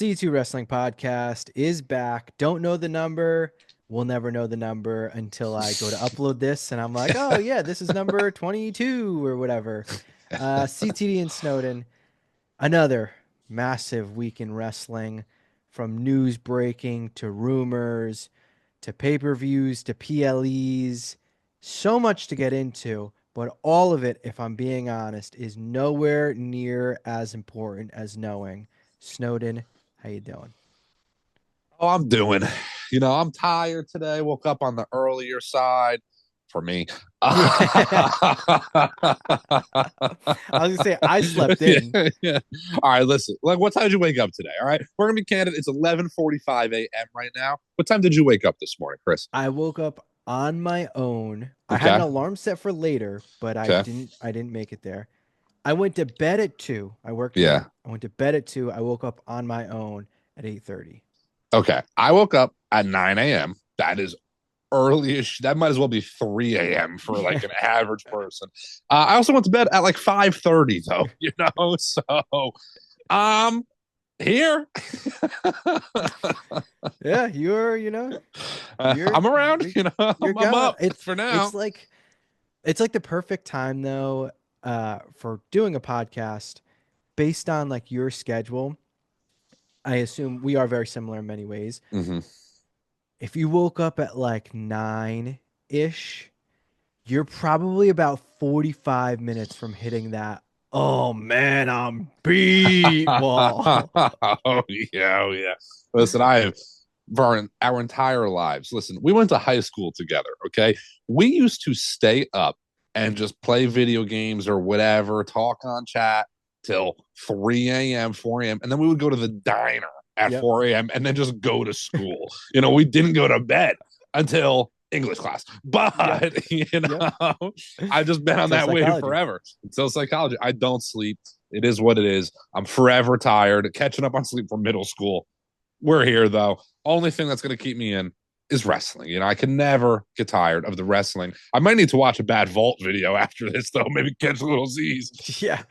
C2 Wrestling Podcast is back. Don't know the number. We'll never know the number until I go to upload this and I'm like, oh, yeah, this is number 22 or whatever. CTD and Snowden, another massive week in wrestling, from news breaking to rumors to pay-per-views to PLEs. So much to get into, but all of it, if I'm being honest, is nowhere near as important as knowing Snowden. How you doing? Oh, I'm doing. I'm tired today. Woke up on the earlier side for me. Yeah. I was gonna say I slept Yeah, in. yeah. All right, listen. Like, what time did you wake up today? All right, we're gonna be candid. It's 11:45 a.m. right now. What time did you wake up this morning, Chris? I woke up on my own. I had an Okay, alarm set for later, but I okay, didn't make it there. I went to bed at 2. I worked late. yeah, I went to bed at 2. I woke up on my own at 8:30. okay. I woke up at 9 a.m. That is early-ish. That might as well be 3 a.m. for like Yeah. an average person. I also went to bed at like 5:30 though. So um here. Yeah, you're I'm around, you're you're I'm going. up It's for now. it's like it's like the perfect time though for doing a podcast based on like your schedule. I assume we are very similar in many ways. Hmm. If you woke up at like 9-ish, you're probably about 45 minutes from hitting that, oh man, I'm beat wall. Oh yeah, oh yeah. Listen, I have for our entire lives. Listen, we went to high school together. Okay, we used to stay up and just play video games or whatever, talk on chat till 3 a.m., 4 a.m., and then we would go to the diner at Yep. 4 a.m. and then just go to school. We didn't go to bed until English class. Yep. But Yep. I've just been on So that way psychology. forever. Until psychology. I don't sleep. It is what it is. I'm forever tired, catching up on sleep from middle school. We're here though. Only thing that's going to keep me in is wrestling. I can never get tired of the wrestling. I might need to watch a bad vault video after this though. Maybe catch a little Z's. Yeah.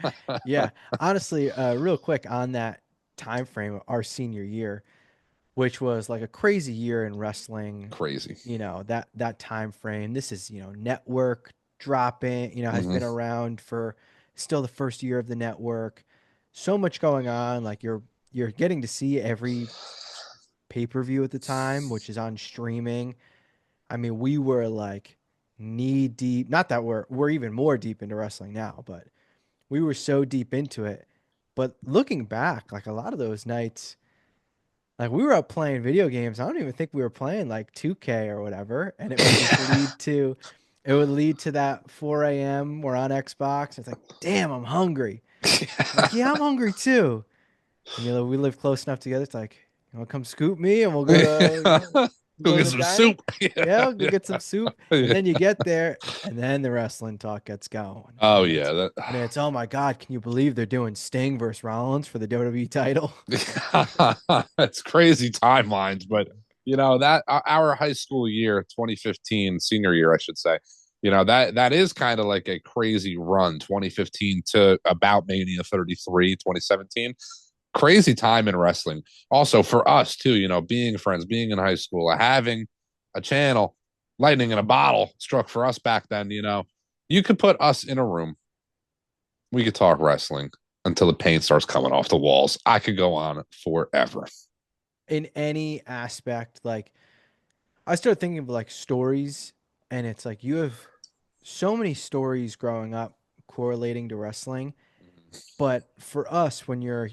Yeah. Honestly, real quick on that time frame of our senior year, which was like a crazy year in wrestling, Crazy. that time frame. This is, network dropping, has Hmm. been around for still the first year of the network. So much going on. Like you're getting to see every pay-per-view at the time, which is on streaming. I mean, we were like knee deep. Not that we're even more deep into wrestling now, but we were so deep into it. But looking back, like a lot of those nights, like we were up playing video games. I don't even think we were playing like 2K or whatever, and it would lead to that 4 a.m. We're on Xbox. It's like, damn, I'm hungry. I'm like, yeah, I'm hungry too. And we live close enough together. It's like, you want to come scoop me, and we'll go to Go go to get the some diner. soup. Yeah, Yeah, we'll go yeah, get some soup, and yeah. then you get there, and then the wrestling talk gets going, Oh yeah, that and it's oh my god, can you believe they're doing Sting versus Rollins for the WWE title? it's crazy timelines, but that our high school year, 2015, senior year, I should say, that is kind of like a crazy run, 2015 to about Mania 33, 2017. Crazy time in wrestling. Also for us too, being friends, being in high school, having a channel, lightning in a bottle struck for us back then. You could put us in a room, we could talk wrestling until the paint starts coming off the walls. I could go on forever. In any aspect, like I started thinking of like stories, and it's like you have so many stories growing up correlating to wrestling. But for us, when you're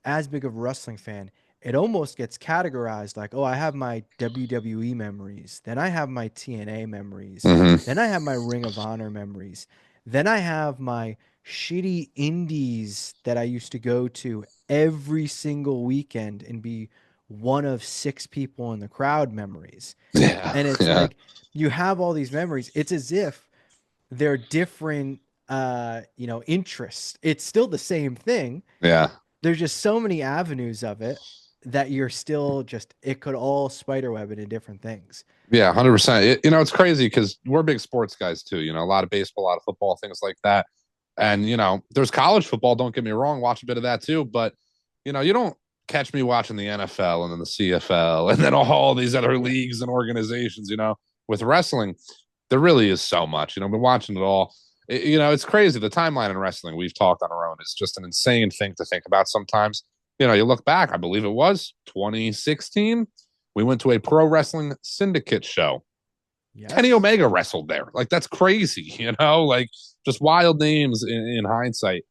as big of a wrestling fan, it almost gets categorized like, oh, I have my WWE memories, then I have my TNA memories, Mm-hmm. then I have my Ring of Honor memories, then I have my shitty indies that I used to go to every single weekend and be one of 6 people in the crowd memories. Yeah, And it's yeah, like you have all these memories. It's as if they're different interests. It's still the same thing. yeah, There's just so many avenues of it that you're still just it could all spiderweb into different things. yeah. 100%. It's crazy because we're big sports guys too. A lot of baseball, a lot of football, things like that. And there's college football. Don't get me wrong. Watch a bit of that too. But you don't catch me watching the NFL and then the CFL and then all these other leagues and organizations. With wrestling, there really is so much. I've been watching it all. It's crazy. The timeline in wrestling we've talked on our own is just an insane thing to think about sometimes. You look back, I believe it was 2016. We went to a pro wrestling syndicate show. Kenny Yes. Omega wrestled there. Like, that's crazy, like just wild names in hindsight.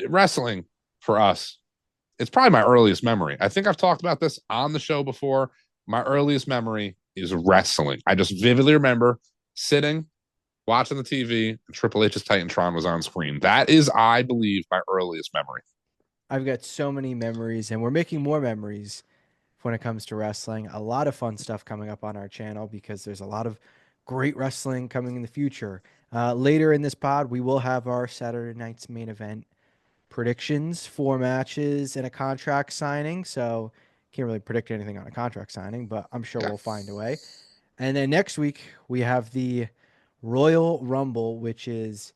Wrestling for us, it's probably my earliest memory. I think I've talked about this on the show before. My earliest memory is wrestling. I just vividly remember sitting, watching the TV, and Triple H's Titantron was on screen. That is, I believe, my earliest memory. I've got so many memories, and we're making more memories when it comes to wrestling. A lot of fun stuff coming up on our channel because there's a lot of great wrestling coming in the future. Later in this pod, we will have our Saturday night's main event predictions, 4 matches, and a contract signing. So can't really predict anything on a contract signing, but I'm sure Yeah. we'll find a way. And then next week, we have the Royal Rumble, which is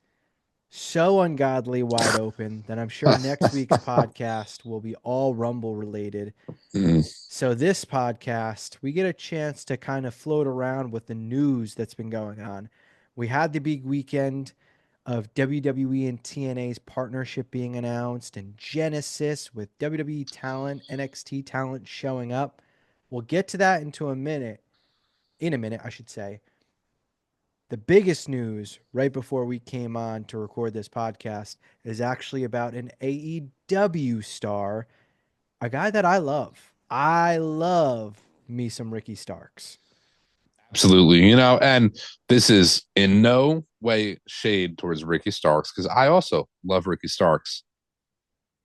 so ungodly wide open that I'm sure next week's podcast will be all Rumble related. Mm. So this podcast, we get a chance to kind of float around with the news that's been going on. We had the big weekend of WWE and TNA's partnership being announced and Genesis with WWE talent, NXT talent showing up. We'll get to that in a minute, I should say. The biggest news right before we came on to record this podcast is actually about an AEW star, a guy that I love. I love me some Ricky Starks. Absolutely. And this is in no way shade towards Ricky Starks because I also love Ricky Starks.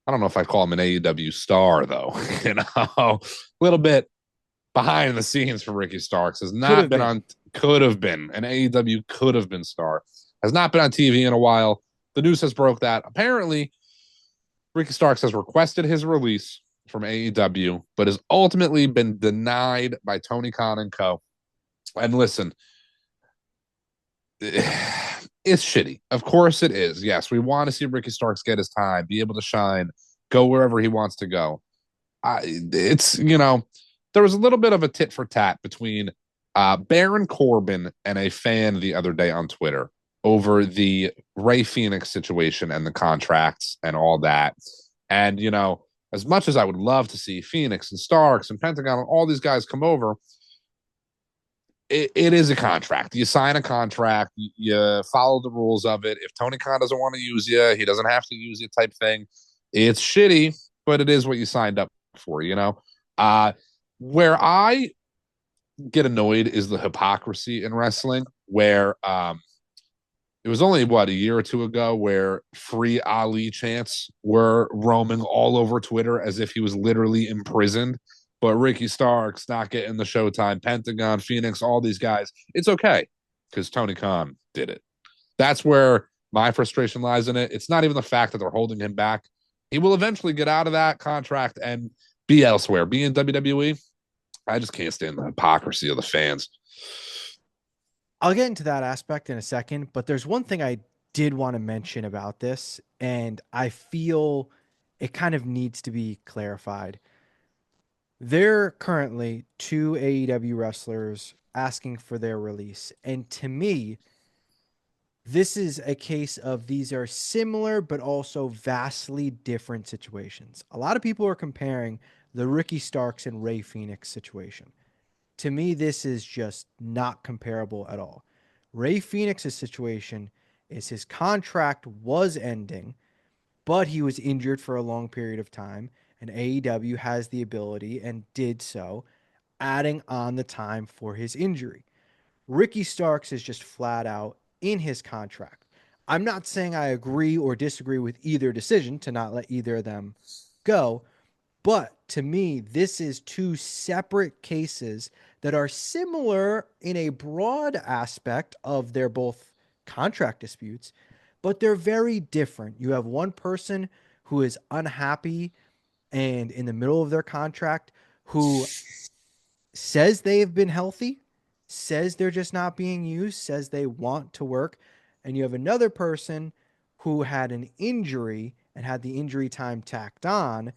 I don't know if I call him an AEW star though. A little bit behind the scenes for Ricky Starks has Could not have been been. on. Could have been an AEW could have been star. Has not been on TV in a while. The news has broke that apparently Ricky Starks has requested his release from AEW, but has ultimately been denied by Tony Khan and Co. And listen, it's shitty. Of course it is. Yes, we want to see Ricky Starks get his time, be able to shine, go wherever he wants to go. It's there was a little bit of a tit for tat between Baron Corbin and a fan the other day on Twitter over the Ray Phoenix situation and the contracts and all that. And as much as I would love to see Phoenix and Starks and Pentagon and all these guys come over, it is a contract. You sign a contract, you follow the rules of it. If Tony Khan doesn't want to use you, he doesn't have to use you type thing. It's shitty, but it is what you signed up for. Where I get annoyed is the hypocrisy in wrestling, where it was only a year or two ago where free Ali chants were roaming all over Twitter as if he was literally imprisoned. But Ricky Starks not getting the Showtime, Pentagon, Phoenix, all these guys, it's okay because Tony Khan did it. That's where my frustration lies in it. It's not even the fact that they're holding him back. He will eventually get out of that contract and be elsewhere, be in WWE. I just can't stand the hypocrisy of the fans. I'll get into that aspect in a second, but there's one thing I did want to mention about this, and I feel it kind of needs to be clarified. There are currently two AEW wrestlers asking for their release. And to me, this is a case of these are similar but also vastly different situations. A lot of people are comparing the Ricky Starks and Ray Phoenix situation. To me, this is just not comparable at all. Ray Phoenix's situation is his contract was ending, but he was injured for a long period of time, and AEW has the ability and did so, adding on the time for his injury. Ricky Starks is just flat out in his contract. I'm not saying I agree or disagree with either decision to not let either of them go, but to me, this is two separate cases that are similar in a broad aspect of their both contract disputes, but they're very different. You have one person who is unhappy and in the middle of their contract who says they've been healthy, says they're just not being used, says they want to work. And you have another person who had an injury and had the injury time tacked on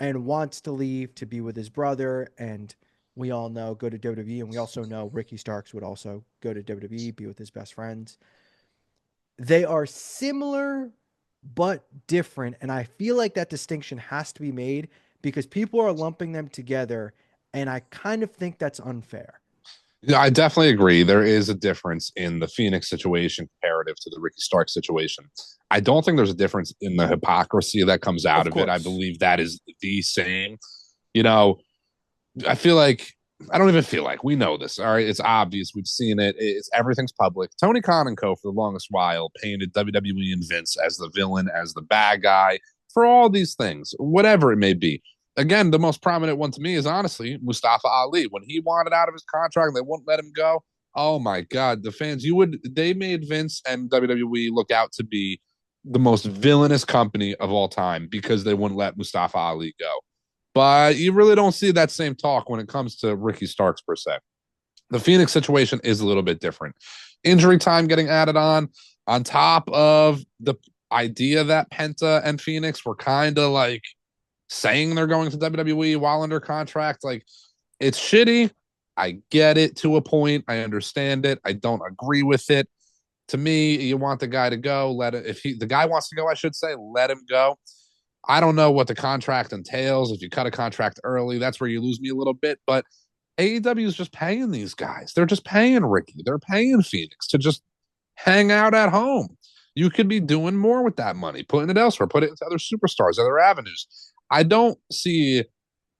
and wants to leave to be with his brother. And we all know go to WWE, and we also know Ricky Starks would also go to WWE, be with his best friends. They are similar but different, and I feel like that distinction has to be made because people are lumping them together, and I kind of think that's unfair. Yeah, I definitely agree. There is a difference in the Phoenix situation comparative to the Ricky Stark situation. I don't think there's a difference in the hypocrisy that comes out Of of it. I course. believe that is the same. You know, I feel like I don't even feel like we know this. All right, it's obvious. We've seen it. It's everything's public. Tony Khan and Co. for the longest while painted WWE and Vince as the villain, as the bad guy for all these things, whatever it may be. Again, the most prominent one to me is honestly Mustafa Ali. When he wanted out of his contract, they wouldn't let him go. Oh my God, the fans! They made Vince and WWE look out to be the most villainous company of all time because they wouldn't let Mustafa Ali go. But you really don't see that same talk when it comes to Ricky Starks per se. The Phoenix situation is a little bit different. Injury time getting added on top of the idea that Penta and Phoenix were kind of like saying they're going to WWE while under contract. Like, it's shitty. I get it to a point. I understand it. I don't agree with it. To me, you want the guy to go. Let it, if he the guy wants to go, I should say, let him go. I don't know what the contract entails. If you cut a contract early, that's where you lose me a little bit. But AEW is just paying these guys. They're just paying Ricky. They're paying Phoenix to just hang out at home. You could be doing more with that money, putting it elsewhere, put it into other superstars, other avenues. I don't see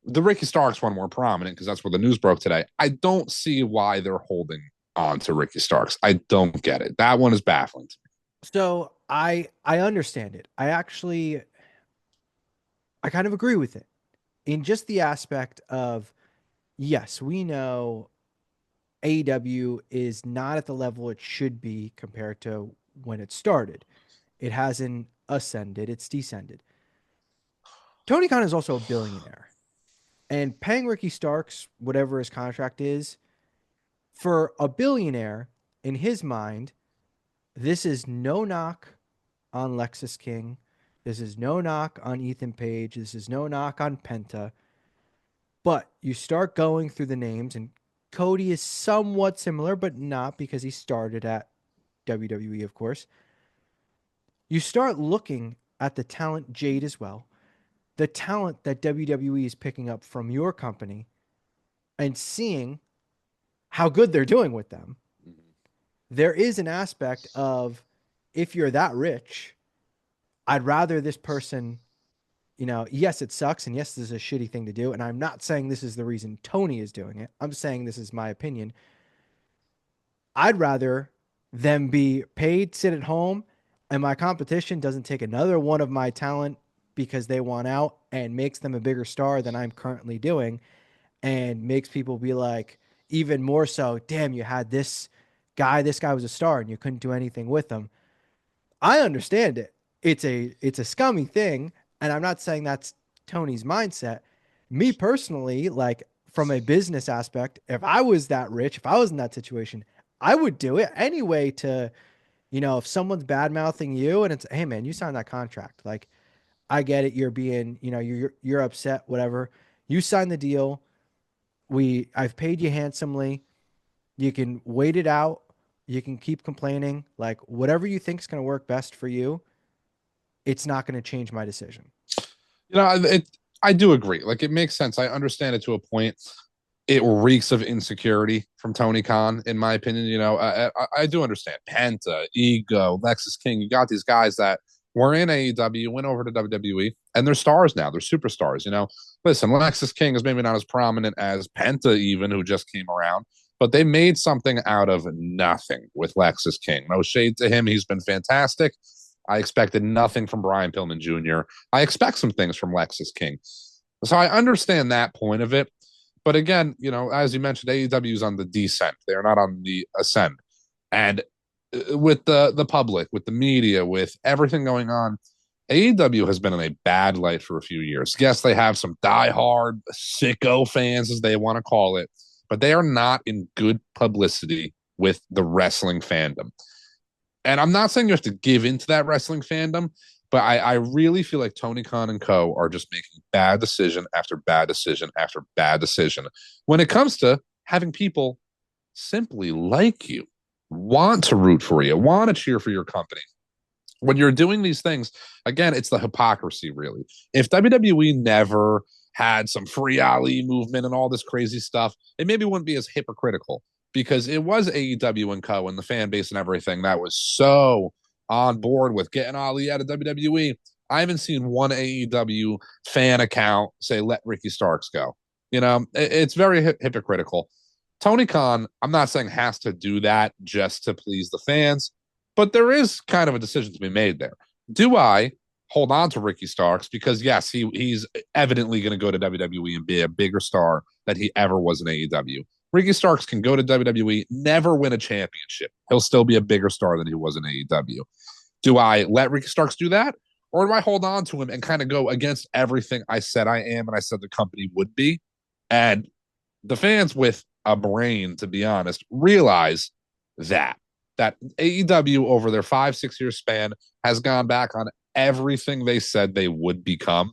the Ricky Starks one more prominent because that's where the news broke today. I don't see why they're holding on to Ricky Starks. I don't get it. That one is baffling to me. So I understand it. I kind of agree with it in just the aspect of yes, we know AEW is not at the level it should be compared to when it started. It hasn't ascended, it's descended. Tony Khan is also a billionaire. And paying Ricky Starks, whatever his contract is, for a billionaire, in his mind, this is no knock on Lexus King. This is no knock on Ethan Page. This is no knock on Penta. But you start going through the names, and Cody is somewhat similar, but not because he started at WWE, of course. You start looking at the talent Jade as well, the talent that WWE is picking up from your company, and seeing how good they're doing with them. There is an aspect of if you're that rich, I'd rather this person, yes, it sucks. And yes, this is a shitty thing to do. And I'm not saying this is the reason Tony is doing it. I'm saying this is my opinion. I'd rather them be paid, sit at home, and my competition doesn't take another one of my talent because they want out and makes them a bigger star than I'm currently doing and makes people be like, even more so, damn, you had this guy was a star and you couldn't do anything with him. I understand it. It's a scummy thing, and I'm not saying that's Tony's mindset. Me personally, like from a business aspect, if I was that rich, if I was in that situation, I would do it anyway to, if someone's bad mouthing you and it's, hey man, you signed that contract. Like, I get it, you're being, you're upset, whatever. You signed the deal. I've paid you handsomely. You can wait it out. You can keep complaining. Like whatever you think is going to work best for you, it's not going to change my decision. I do agree. Like, it makes sense. I understand it to a point. It reeks of insecurity from Tony Khan, in my opinion. I do understand Penta, Ego, Lexus King. You got these guys that were in AEW, went over to WWE, and they're stars now. They're superstars. Listen, Lexus King is maybe not as prominent as Penta, even who just came around, but they made something out of nothing with Lexus King. No shade to him; he's been fantastic. I expected nothing from Brian Pillman Jr. I expect some things from Lexus King. So I understand that point of it. But again, as you mentioned, AEW is on the descent. They're not on the ascend. And with the public, with the media, with everything going on, AEW has been in a bad light for a few years. Yes, they have some diehard sicko fans, as they want to call it, but they are not in good publicity with the wrestling fandom. And I'm not saying you have to give into that wrestling fandom, But I really feel like Tony Khan and co are just making bad decision after bad decision after bad decision when it comes to having people simply like you, want to root for you, want to cheer for your company. When you're doing these things, again, it's the hypocrisy, really. If WWE never had some free Ali movement and all this crazy stuff, it maybe wouldn't be as hypocritical because it was AEW and co and the fan base and everything that was so on board with getting Ali out of WWE. I haven't seen one AEW fan account say, let Ricky Starks go. It's very hypocritical. Tony Khan, I'm not saying has to do that just to please the fans, but there is kind of a decision to be made there. Do I hold on to Ricky Starks because yes, he's evidently going to go to WWE and be a bigger star than he ever was in AEW. Ricky Starks can go to WWE, never win a championship. He'll still be a bigger star than he was in AEW. Do I let Ricky Starks do that? Or do I hold on to him and kind of go against everything I said I am and I said the company would be? And the fans with a brain, to be honest, realize that AEW over their 5-6 year span has gone back on everything they said they would become,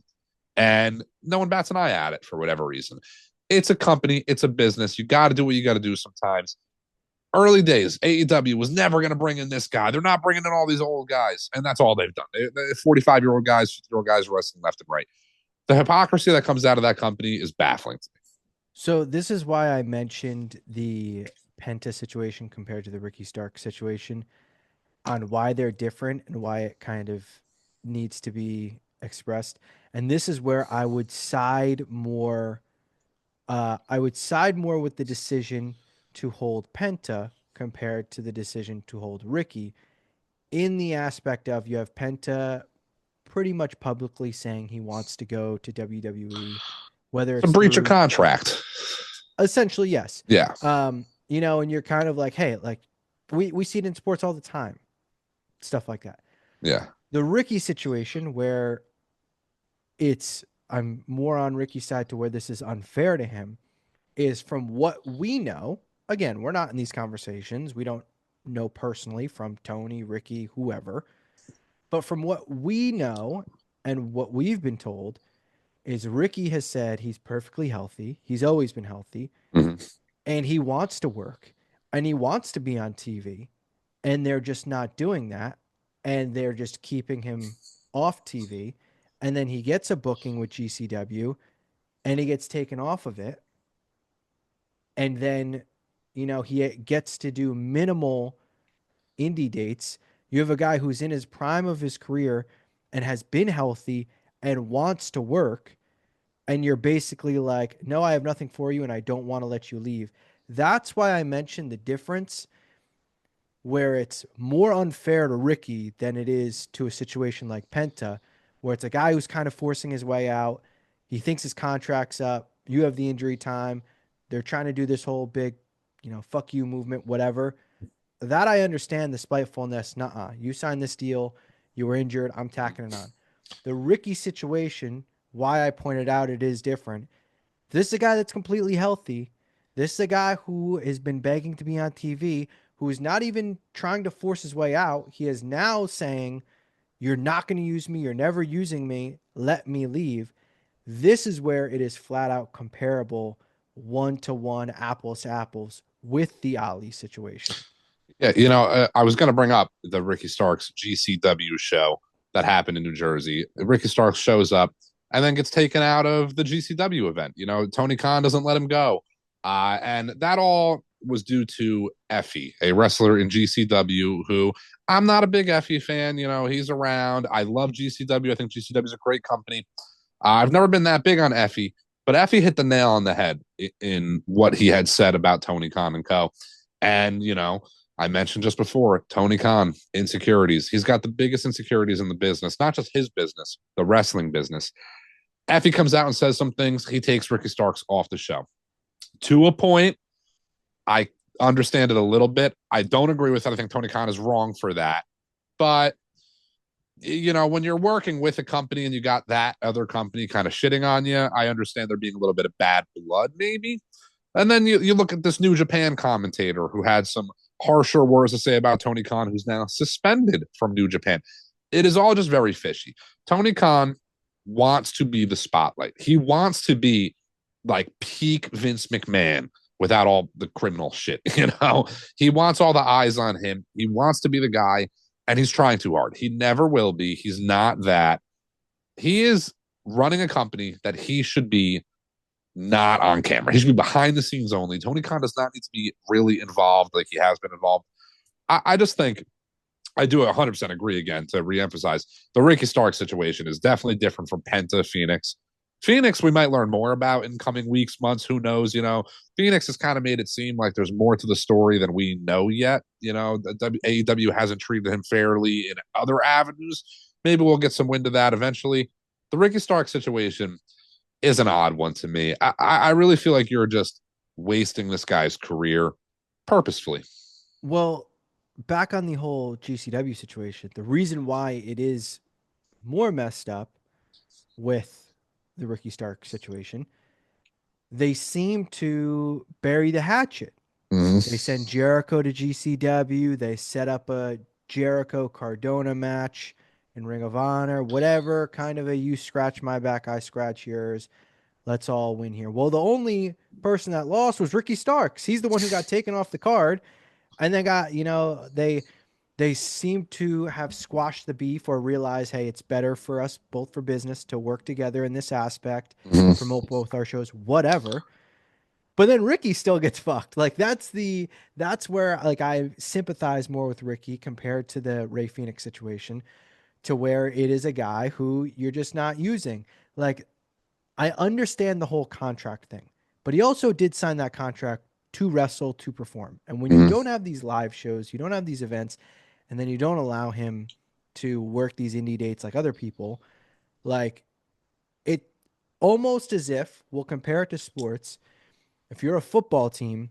and no one bats an eye at it for whatever reason. It's a company, it's a business. You got to do what you got to do sometimes. Early days, AEW was never going to bring in this guy. They're not bringing in all these old guys, and that's all they've done. 45-year-old guys, 50-year-old guys wrestling left and right. The hypocrisy that comes out of that company is baffling to me. So this is why I mentioned the Penta situation compared to the Ricky Stark situation on why they're different and why it kind of needs to be expressed. And this is where I would side more. I would side more with the decision to hold Penta compared to the decision to hold Ricky, in the aspect of you have Penta pretty much publicly saying he wants to go to WWE, whether It's a it's breach of through contract. essentially yes. Yeah, And you're kind of like, hey, like we see it in sports all the time, stuff like that. yeah. The Ricky situation where I'm more on Ricky's side to where this is unfair to him is from what we know. Again, we're not in these conversations. We don't know personally from Tony, Ricky, whoever. But from what we know and what we've been told is Ricky has said he's perfectly healthy. He's always been healthy Mm-hmm. and he wants to work and he wants to be on TV and they're just not doing that and they're just keeping him off TV and then he gets a booking with GCW and he gets taken off of it and then he gets to do minimal indie dates. You have a guy who's in his prime of his career and has been healthy and wants to work and you're basically like, no, I have nothing for you and I don't want to let you leave. That's why I mentioned the difference where it's more unfair to Ricky than it is to a situation like Penta, where it's a guy who's kind of forcing his way out. He thinks his contract's up. You have the injury time. They're trying to do this whole big, fuck you movement, whatever. That I understand the spitefulness. Nuh-uh. You signed this deal. You were injured. I'm tacking it on. The Ricky situation, why I pointed out it is different. This is a guy that's completely healthy. This is a guy who has been begging to be on TV, who is not even trying to force his way out. He is now saying, you're not going to use me. You're never using me. Let me leave. This is where it is flat out comparable, one to one, apples to apples with the Ali situation. Yeah, I was going to bring up the Ricky Starks GCW show that happened in New Jersey. Ricky Starks shows up and then gets taken out of the GCW event. Tony Khan doesn't let him go. And that all was due to Effie, a wrestler in GCW who I'm not a big Effie fan. He's around. I love GCW. I think GCW is a great company. I've never been that big on Effie, but Effie hit the nail on the head in what he had said about Tony Khan and co. And, I mentioned just before, Tony Khan, insecurities. He's got the biggest insecurities in the business, not just his business, the wrestling business. Effie comes out and says some things. He takes Ricky Starks off the show. To a point, I understand it a little bit. I don't agree with that. I think Tony Khan is wrong for that. But, when you're working with a company and you got that other company kind of shitting on you, I understand there being a little bit of bad blood, maybe. And then you look at this New Japan commentator who had some harsher words to say about Tony Khan, who's now suspended from New Japan. it is all just very fishy. Tony Khan wants to be the spotlight. He wants to be like peak Vince McMahon without all the criminal shit. He wants all the eyes on him. He wants to be the guy, and he's trying too hard. He never will be. He's not that. He is running a company that he should be not on camera. He should be behind the scenes only. Tony Khan does not need to be really involved like he has been involved. I just think I do 100% agree again to reemphasize the Ricky Stark situation is definitely different from Penta Phoenix. Phoenix, we might learn more about in coming weeks, months. Who knows? Phoenix has kind of made it seem like there's more to the story than we know yet. The AEW hasn't treated him fairly in other avenues. Maybe we'll get some wind of that eventually. The Ricky Stark situation is an odd one to me. I really feel like you're just wasting this guy's career purposefully. Well, back on the whole GCW situation, the reason why it is more messed up with the Ricky Stark situation, they seem to bury the hatchet. They Mm-hmm. send Jericho to GCW. They set up a Jericho Cardona match in Ring of Honor, whatever kind of a you scratch my back, I scratch yours. Let's all win here. Well, the only person that lost was Ricky Starks. He's the one who got taken off the card and then they seem to have squashed the beef or realize, hey, it's better for us both for business to work together in this aspect, Mm-hmm. promote both our shows, whatever. But then Ricky still gets fucked. Like that's where like I sympathize more with Ricky compared to the Ray Phoenix situation, to where it is a guy who you're just not using. Like I understand the whole contract thing, but he also did sign that contract to wrestle, to perform. And when you Mm-hmm. don't have these live shows, you don't have these events, and then you don't allow him to work these indie dates like other people, like it almost as if we'll compare it to sports. If you're a football team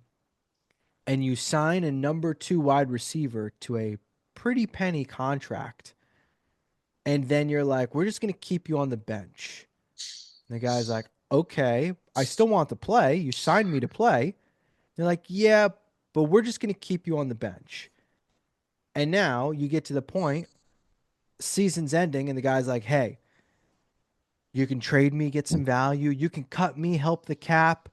and you sign a number two wide receiver to a pretty penny contract, and then you're like, we're just going to keep you on the bench. And the guy's like, okay, I still want to play. You signed me to play. They're like, yeah, but we're just going to keep you on the bench. And now you get to the point, season's ending, and the guy's like, hey, you can trade me, get some value. You can cut me, help the cap.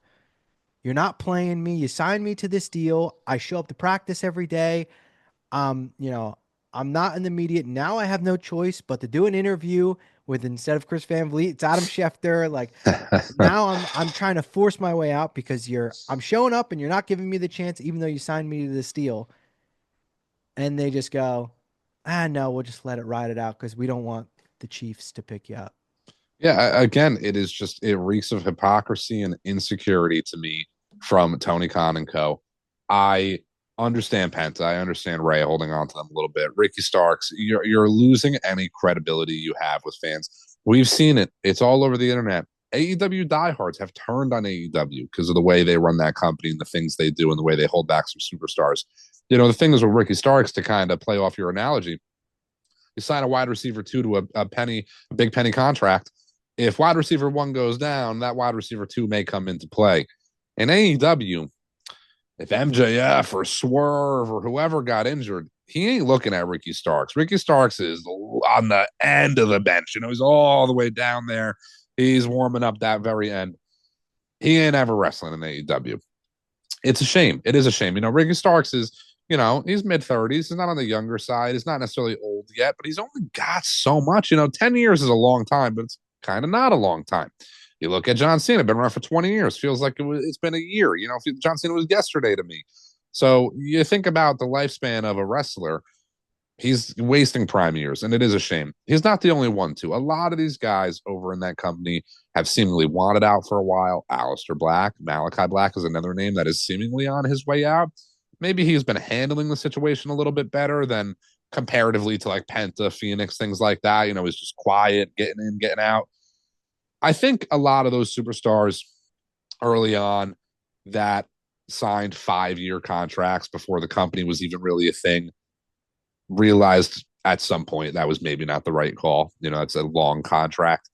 You're not playing me. You signed me to this deal. I show up to practice every day. Um, you know, I'm not in the media. Now I have no choice but to do an interview with, instead of Chris Van Vliet, it's Adam Schefter. Like now I'm trying to force my way out because I'm showing up and you're not giving me the chance, even though you signed me to this deal. And they just go, no, we'll just let it ride it out because we don't want the Chiefs to pick you up. Yeah, again, it reeks of hypocrisy and insecurity to me from Tony Khan and Co. I understand Penta, I understand Ray holding on to them a little bit. Ricky Starks, you're losing any credibility you have with fans. We've seen it. It's all over the internet. AEW diehards have turned on AEW because of the way they run that company and the things they do and the way they hold back some superstars. The thing is with Ricky Starks, to kind of play off your analogy, you sign a wide receiver two to a big penny contract. If wide receiver one goes down, that wide receiver two may come into play. In AEW, if MJF or Swerve or whoever got injured, he ain't looking at Ricky Starks. Ricky Starks is on the end of the bench. He's all the way down there. He's warming up that very end. He ain't ever wrestling in AEW. It's a shame. It is a shame. Ricky Starks is, he's mid-30s. He's not on the younger side. He's not necessarily old yet, but he's only got so much. 10 years is a long time, but it's kind of not a long time. You look at John Cena, been around for 20 years. Feels like it's been a year. John Cena was yesterday to me. So you think about the lifespan of a wrestler, he's wasting prime years, and it is a shame. He's not the only one, too. A lot of these guys over in that company have seemingly wanted out for a while. Aleister Black, Malachi Black is another name that is seemingly on his way out. Maybe he's been handling the situation a little bit better than comparatively to like Penta, Phoenix, things like that. He's just quiet, getting in, getting out. I think a lot of those superstars early on that signed 5-year contracts before the company was even really a thing realized at some point that was maybe not the right call. It's a long contract.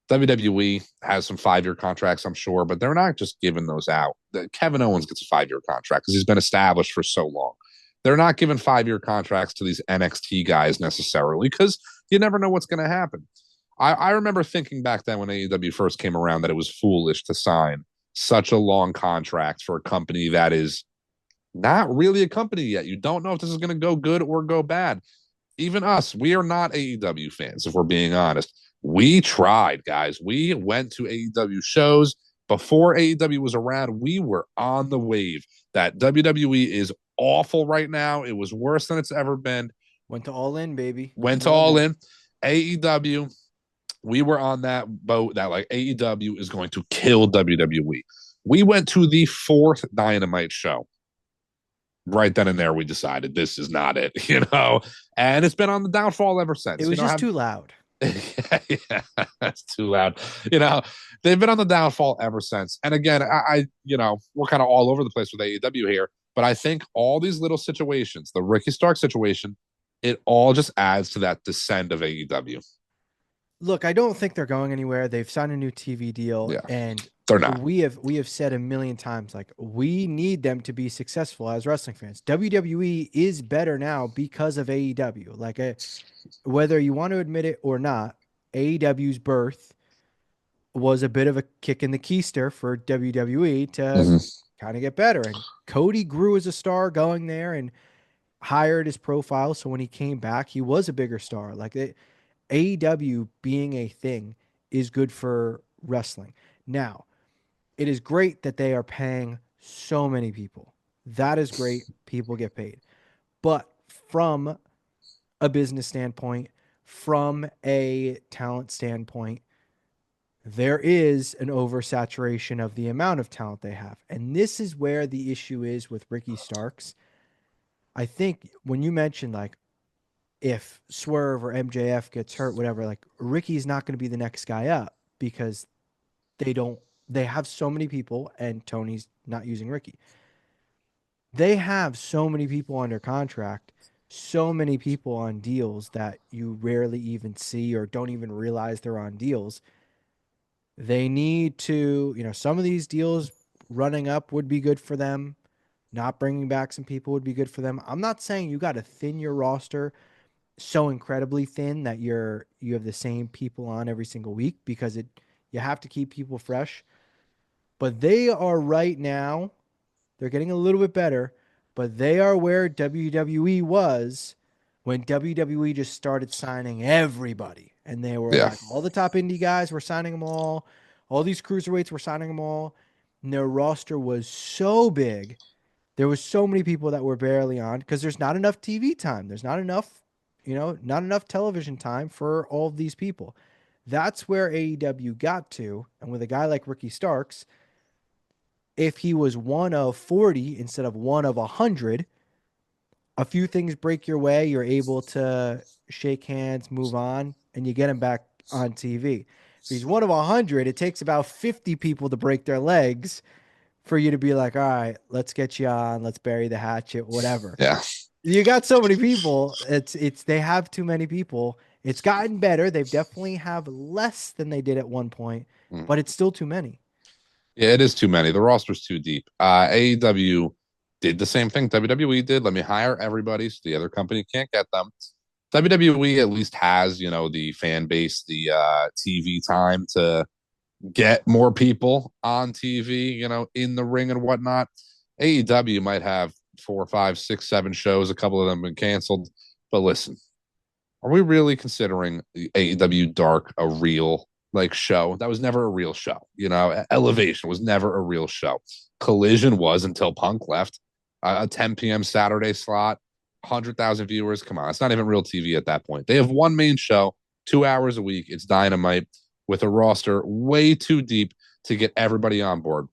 WWE has some 5-year contracts, I'm sure, but they're not just giving those out. Kevin Owens gets a 5-year contract because he's been established for so long. They're not giving 5-year contracts to these NXT guys necessarily because you never know what's going to happen. I remember thinking back then when AEW first came around that it was foolish to sign such a long contract for a company that is not really a company yet. You don't know if this is going to go good or go bad. Even us, we are not AEW fans, if we're being honest. We tried, guys. We went to AEW shows before AEW was around. We were on the wave that WWE is awful right now. It was worse than it's ever been. Went to All In, baby. Went to Loved All it. In. AEW, we were on that boat that like AEW is going to kill WWE. We went to the fourth Dynamite show. Right then and there, we decided this is not it, and it's been on the downfall ever It since. was just too loud. Yeah, that's too loud. They've been on the downfall ever since. And again, we're kind of all over the place with AEW here, but I think all these little situations, the Ricky Stark situation, it all just adds to that descent of AEW. Look, I don't think they're going anywhere. They've signed a new TV deal, Yeah, and they're not. we have said a million times, like, we need them to be successful as wrestling fans. WWE is better now because of AEW. Like, whether you want to admit it or not, AEW's birth was a bit of a kick in the keister for WWE to Mm-hmm. kind of get better. And Cody grew as a star going there and hired his profile. So when he came back, he was a bigger star. Like, AEW being a thing is good for wrestling. Now, it is great that they are paying so many people. That is great. People get paid. But from a business standpoint, from a talent standpoint, there is an oversaturation of the amount of talent they have. And this is where the issue is with Ricky Starks. I think when you mentioned, like, if Swerve or MJF gets hurt, whatever, like, Ricky's not going to be the next guy up because they don't, they have so many people and Tony's not using Ricky. They have so many people under contract, so many people on deals that you rarely even see or don't even realize they're on deals. They need to, some of these deals running up would be good for them. Not bringing back some people would be good for them. I'm not saying you got to thin your roster so incredibly thin that you have the same people on every single week because you have to keep people fresh. But they are right now, they're getting a little bit better, but they are where WWE was when WWE just started signing everybody. And they were Yeah, like, all the top indie guys were signing them all these cruiserweights were signing them all. And their roster was so big. There was so many people that were barely on because there's not enough TV time. There's not enough, not enough television time for all of these people. That's where AEW got to. And with a guy like Ricky Starks, if he was one of 40 instead of one of 100, a few things break your way. You're able to shake hands, move on, and you get him back on TV. If he's one of 100, it takes about 50 people to break their legs for you to be like, all right, let's get you on, let's bury the hatchet, whatever. yeah. You got so many people. It's they have too many people. It's gotten better. They've definitely have less than they did at one point, Mm. but it's still too many. Yeah, it is too many. The roster's too deep. AEW did the same thing WWE did. Let me hire everybody so the other company can't get them. WWE at least has, the fan base, the TV time to get more people on TV, in the ring and whatnot. AEW might have 4, 5, 6, 7 shows. A couple of them have been canceled. But listen, are we really considering the AEW Dark a real show? That was never a real show. Elevation was never a real show. Collision was until Punk left. A 10 p.m. Saturday slot, 100,000 viewers. Come on, it's not even real TV at that point. They have one main show, 2 hours a week. It's Dynamite with a roster way too deep to get everybody on board.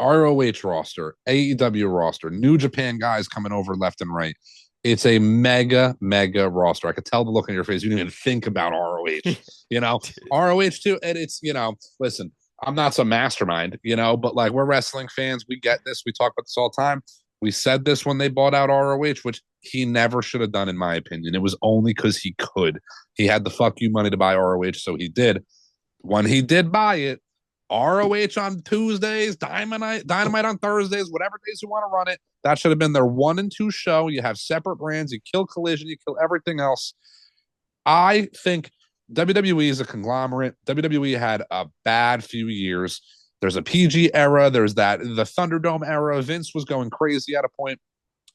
ROH roster, AEW roster, New Japan guys coming over left and right. It's a mega, mega roster. I could tell the look on your face. You didn't even think about ROH. ROH too. And it's, listen, I'm not some mastermind, but like, we're wrestling fans. We get this. We talk about this all the time. We said this when they bought out ROH, which he never should have done, in my opinion. It was only because he could. He had the fuck you money to buy ROH, so he did. When he did buy it, ROH on Tuesdays, Dynamite on Thursdays, whatever days you want to run it. That should have been their 1 and 2 show. You have separate brands. You kill Collision. You kill everything else. I think WWE is a conglomerate. WWE had a bad few years. There's a PG era. There's the Thunderdome era. Vince was going crazy at a point.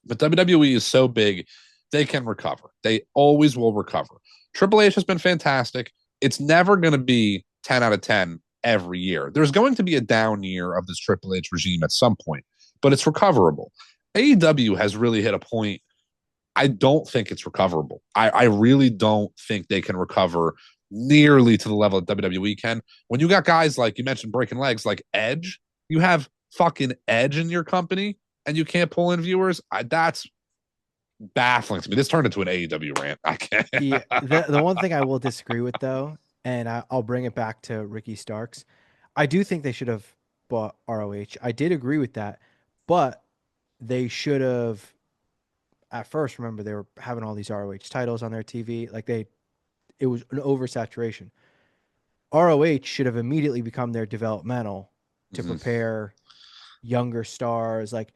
But WWE is so big, they can recover. They always will recover. Triple H has been fantastic. It's never going to be 10 out of 10 every year. There's going to be a down year of this Triple H regime at some point, but it's recoverable. AEW has really hit a point. I don't think it's recoverable. I really don't think they can recover nearly to the level that WWE can. When you got guys like you mentioned breaking legs, like Edge, you have fucking Edge in your company and you can't pull in viewers. That's baffling to me. This turned into an AEW rant. I can't. Yeah, the one thing I will disagree with though, and I'll bring it back to Ricky Starks. I do think they should have bought ROH. I did agree with that, but they should have at first. Remember, they were having all these ROH titles on their TV. It was an oversaturation. ROH should have immediately become their developmental to Mhm. prepare younger stars like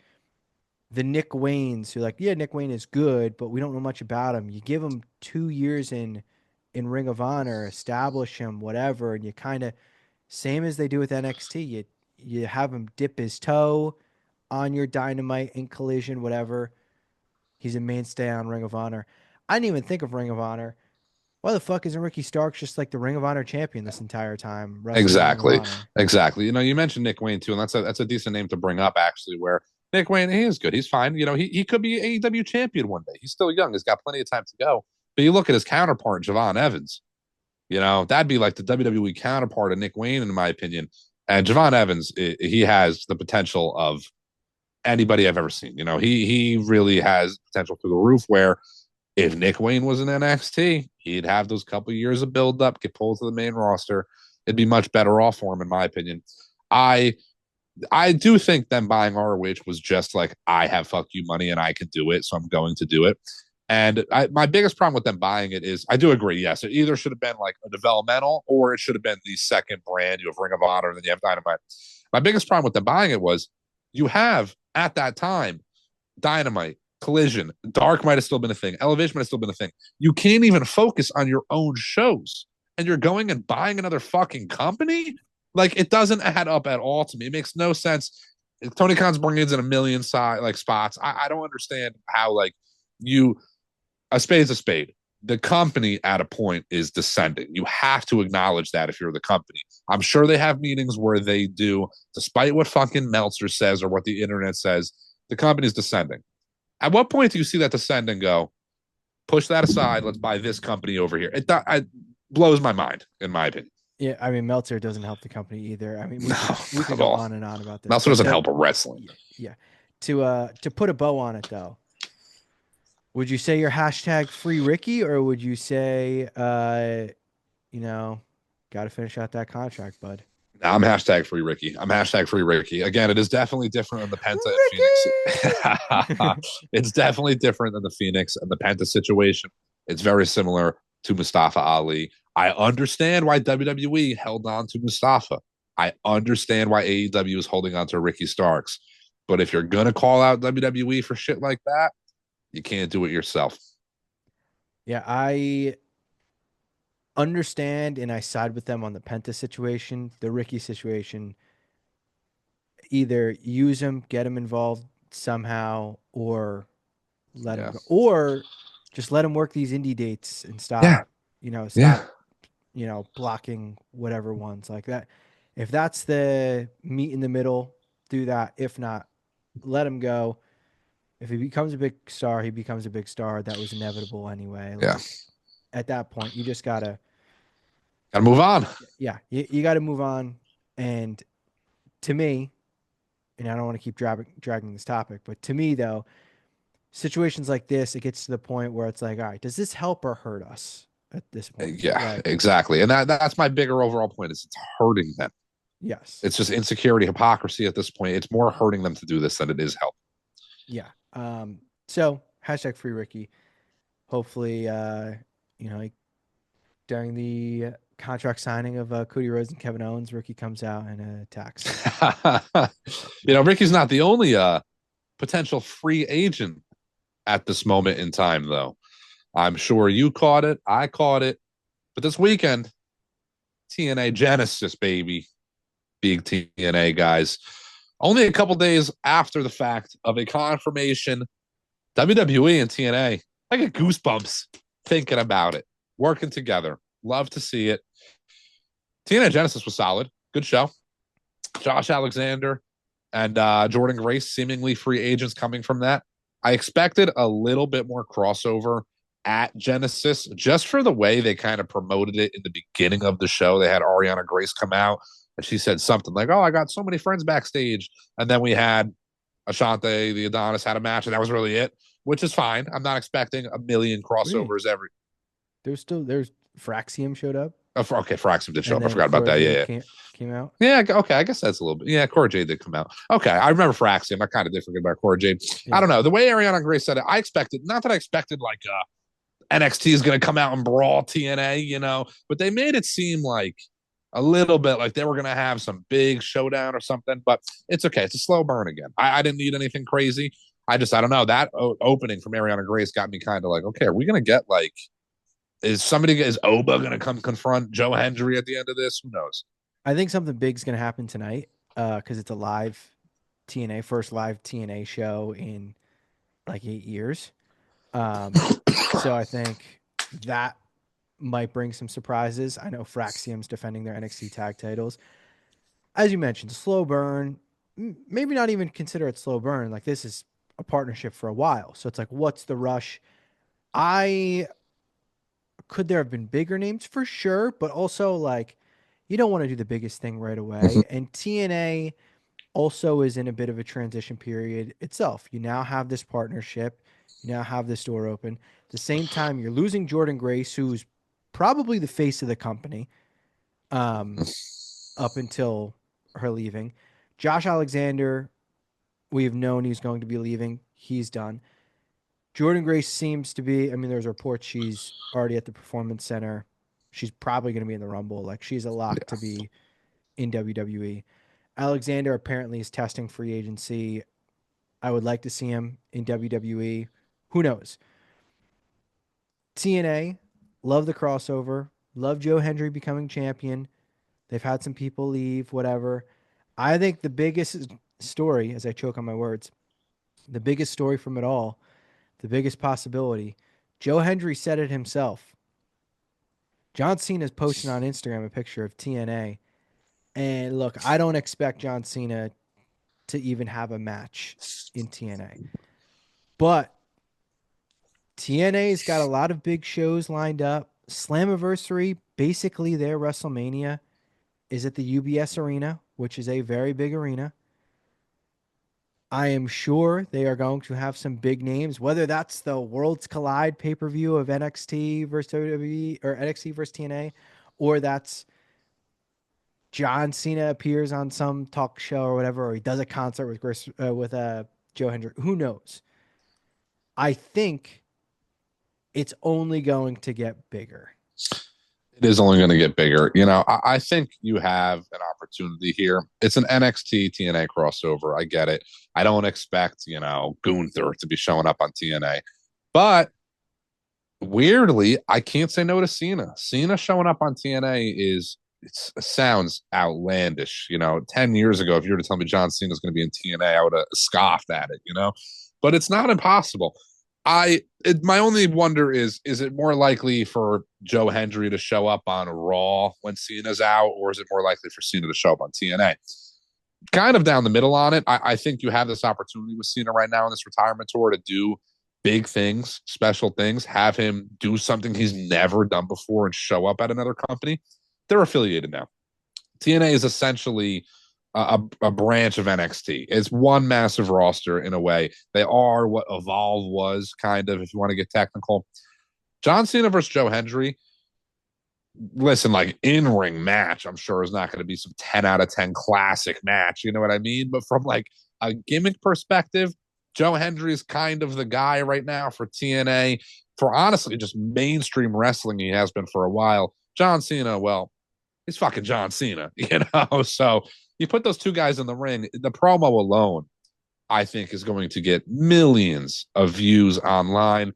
the Nick Waynes who like, yeah, Nick Wayne is good, but we don't know much about him. You give him 2 years in Ring of Honor, establish him, whatever, and you kind of same as they do with NXT. You have him dip his toe on your Dynamite in Collision, whatever. He's a mainstay on Ring of Honor. I didn't even think of Ring of Honor. Why the fuck isn't Ricky Starks just like the Ring of Honor champion this entire time, wrestling in Ring of Exactly. Honor? Exactly. You mentioned Nick Wayne too, and that's a decent name to bring up actually. Where Nick Wayne, he is good. He's fine. He could be AEW champion one day. He's still young. He's got plenty of time to go. But you look at his counterpart, Javon Evans. That'd be like the WWE counterpart of Nick Wayne, in my opinion. And Javon Evans, he has the potential of anybody I've ever seen. He really has potential through the roof. Where if Nick Wayne was in NXT, he'd have those couple years of build up, get pulled to the main roster. It'd be much better off for him, in my opinion. I I do think them buying ROH was just like, I have fuck you money and I can do it, so I'm going to do it. And my biggest problem with them buying it is, I do agree. Yes, it either should have been like a developmental, or it should have been the second brand. You have Ring of Honor, and then you have Dynamite. My biggest problem with them buying it was, you have at that time Dynamite, Collision, Dark might have still been a thing, Elevation might have still been a thing. You can't even focus on your own shows, and you're going and buying another fucking company. Like, it doesn't add up at all to me. It makes no sense. Tony Khan's bringing in a million like spots. I don't understand how, like, you a spade is a spade. The company at a point is descending. You have to acknowledge that if you're the company. I'm sure they have meetings where they do, despite what fucking Meltzer says or what the internet says, the company's descending. At what point do you see that descend and go, push that aside, let's buy this company over here? It blows my mind, in my opinion. Yeah, I mean Meltzer doesn't help the company either. I mean No, we not could at go all. on and on about this, Meltzer but doesn't help a wrestling. yeah, yeah. To put a bow on it though, would you say you're hashtag free Ricky, or would you say you know, got to finish out that contract, bud? Now, I'm hashtag free Ricky. I'm hashtag free Ricky. Again, it is definitely different than the Penta and Phoenix. Ricky. It's definitely different than the Phoenix and the Penta situation. It's very similar to Mustafa Ali. I understand why WWE held on to Mustafa. I understand why AEW is holding on to Ricky Starks. But if you're going to call out WWE for shit like that, you can't do it yourself. Yeah, I understand and I side with them on the Penta situation, the Ricky situation. Either use him, get him involved somehow, or let him Yeah. go, or just let him work these indie dates and Yeah. stop, Yeah. blocking whatever ones like that. If that's the meet in the middle, do that. If not, let him go. If he becomes a big star, he becomes a big star. That was inevitable anyway. Yeah. Like at that point, you just gotta, Gotta move on. yeah, you gotta move on. And to me, and I don't want to keep dragging this topic, but to me though, situations like this, it gets to the point where it's like, all right, does this help or hurt us at this point? Yeah, Like, exactly. And that's my bigger overall point, is it's hurting them. yes, It's just insecurity, hypocrisy at this point. It's more hurting them to do this than it is help. yeah. So hashtag free Ricky. Hopefully, you know, during the contract signing of Cody Rhodes and Kevin Owens. Ricky comes out and attacks. Ricky's not the only potential free agent at this moment in time, though. I'm sure you caught it. I caught it. But this weekend, TNA Genesis, baby. Big TNA guys. Only a couple days after the fact of a confirmation, WWE and TNA. I get goosebumps thinking about it. Working together. Love to see it. TNA Genesis was solid. Good show. Josh Alexander and Jordan Grace, seemingly free agents coming from that. I expected a little bit more crossover at Genesis just for the way they kind of promoted it in the beginning of the show. They had Ariana Grace come out and she said something like, "Oh, I got so many friends backstage." And then we had Ashante, the Adonis, had a match, and that was really it, which is fine. I'm not expecting a million What do you mean? crossovers every. There's Fraxium showed up, Oh, okay, Fraxum did show and up. I then forgot about Cora that. Yeah, Jade yeah. came out. Yeah, okay. I guess that's a little bit. Yeah, Cora Jade did come out. Okay, I remember Fraxium. I kind of did forget about Cora Jade. I Yeah, don't know. The way Ariana Grace said it, I expected, not that I expected like NXT is going to come out and brawl TNA, but they made it seem like a little bit like they were going to have some big showdown or something, but it's okay. It's a slow burn again. I didn't need anything crazy. I don't know. That opening from Ariana Grace got me kind of like, okay, are we going to get like, is Oba going to come confront Joe Hendry at the end of this? Who knows? I think something big's gonna happen tonight because it's a live TNA first live TNA show in like 8 years. Um, so I think that might bring some surprises. I know Fraxium's defending their NXT tag titles. As you mentioned, slow burn. Maybe not even consider it slow burn. Like this is a partnership for a while. So it's like, what's the rush? I could there have been bigger names for sure, but also like you don't want to do the biggest thing right away. And TNA also is in a bit of a transition period itself. You now have this partnership, you now have this door open. At the same time, you're losing Jordan Grace, who's probably the face of the company um, up until her leaving. Josh Alexander, we have known he's going to be leaving. He's done. Jordan Grace seems to be, I mean, there's reports she's already at the Performance Center. She's probably going to be in the Rumble. Like, she's a lock to Yeah. be in WWE. Alexander apparently is testing free agency. I would like to see him in WWE. Who knows? TNA, love the crossover. Love Joe Hendry becoming champion. They've had some people leave, whatever. I think the biggest story, as I choke on my words, the biggest story from it all, the biggest possibility, Joe Hendry said it himself. John Cena's posting on Instagram a picture of TNA. And look, I don't expect John Cena to even have a match in TNA. But TNA's got a lot of big shows lined up. Slammiversary, basically their WrestleMania, is at the UBS Arena, which is a very big arena. I am sure they are going to have some big names, whether that's the Worlds Collide pay per view of NXT versus WWE or NXT versus TNA, or that's John Cena appears on some talk show or whatever, or he does a concert with Joe Hendry. Who knows? I think it's only going to get bigger. It is only going to get bigger. I think you have an opportunity here. It's an NXT TNA crossover. I get it. I don't expect, Gunther to be showing up on TNA. But weirdly, I can't say no to Cena. Cena showing up on TNA it sounds outlandish. 10 years ago, if you were to tell me John Cena is going to be in TNA, I would have scoffed at it. But it's not impossible. My only wonder is it more likely for Joe Hendry to show up on Raw when Cena's out, or is it more likely for Cena to show up on TNA? Kind of down the middle on it. I think you have this opportunity with Cena right now in this retirement tour to do big things, special things, have him do something he's never done before and show up at another company. They're affiliated now. TNA is essentially a branch of NXT. It's one massive roster in a way. They are what Evolve was, kind of, if you want to get technical. John Cena versus Joe Hendry, listen, like in-ring match, I'm sure is not going to be some 10 out of 10 classic match, you know what I mean? But from like a gimmick perspective, Joe Hendry is kind of the guy right now for TNA. For honestly, just mainstream wrestling, he has been for a while. John Cena, well, he's fucking John Cena, So you put those two guys in the ring, the promo alone, I think, is going to get millions of views online.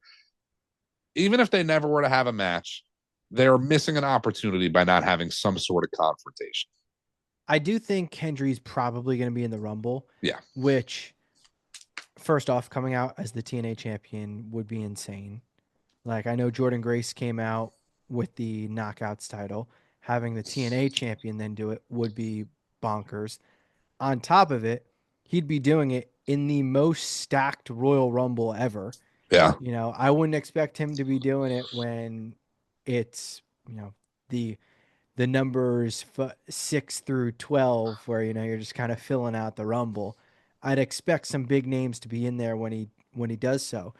Even if they never were to have a match, they're missing an opportunity by not having some sort of confrontation. I do think Hendry's probably going to be in the Rumble, Yeah. which, first off, coming out as the TNA champion would be insane. Like, I know Jordan Grace came out with the Knockouts title. Having the TNA champion then do it would be bonkers. On top of it, he'd be doing it in the most stacked Royal Rumble ever. Yeah. I wouldn't expect him to be doing it when it's, the numbers 6 through 12 where you're just kind of filling out the Rumble. I'd expect some big names to be in there when he does so.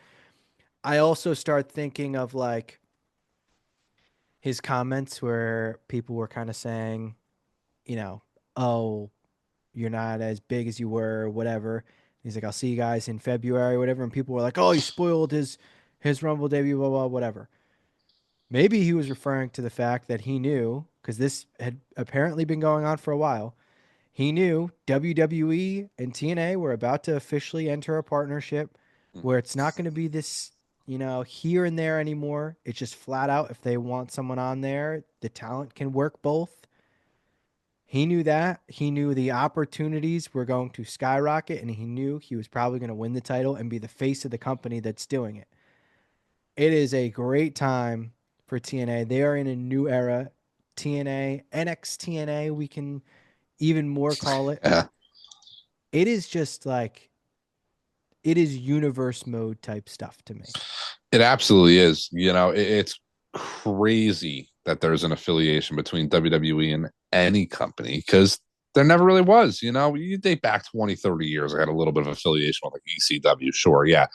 I also start thinking of like his comments where people were kind of saying, you know, oh, you're not as big as you were, whatever. He's like, I'll see you guys in February, whatever. And people were like, oh, he spoiled his Rumble debut, blah, blah, whatever. Maybe he was referring to the fact that he knew, because this had apparently been going on for a while. He knew WWE and TNA were about to officially enter a partnership where it's not going to be this, here and there anymore. It's just flat out if they want someone on there, the talent can work both. He knew that. He knew the opportunities were going to skyrocket, and he knew he was probably going to win the title and be the face of the company that's doing it. It is a great time for TNA. They are in a new era. TNA, NXTNA, we can even more call it. Yeah. It is just like, it is universe mode type stuff to me. It absolutely is. It's crazy that there's an affiliation between WWE and any company because there never really was. You date back 20, 30 years. I had a little bit of affiliation with like ECW. Sure. Yeah.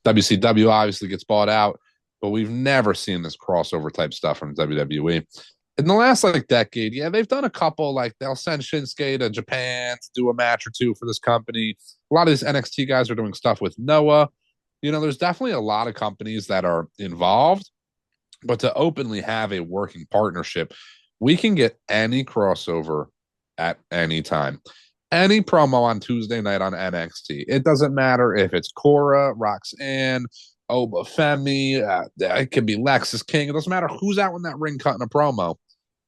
WCW obviously gets bought out, but we've never seen this crossover type stuff from WWE. In the last like decade, yeah, they've done a couple. Like they'll send Shinsuke to Japan to do a match or two for this company. A lot of these NXT guys are doing stuff with Noah. There's definitely a lot of companies that are involved, but to openly have a working partnership, we can get any crossover at any time. Any promo on Tuesday night on NXT. It doesn't matter if it's Cora, Roxanne, Oba Femi, it could be Lexus King. It doesn't matter who's out in that ring cutting a promo.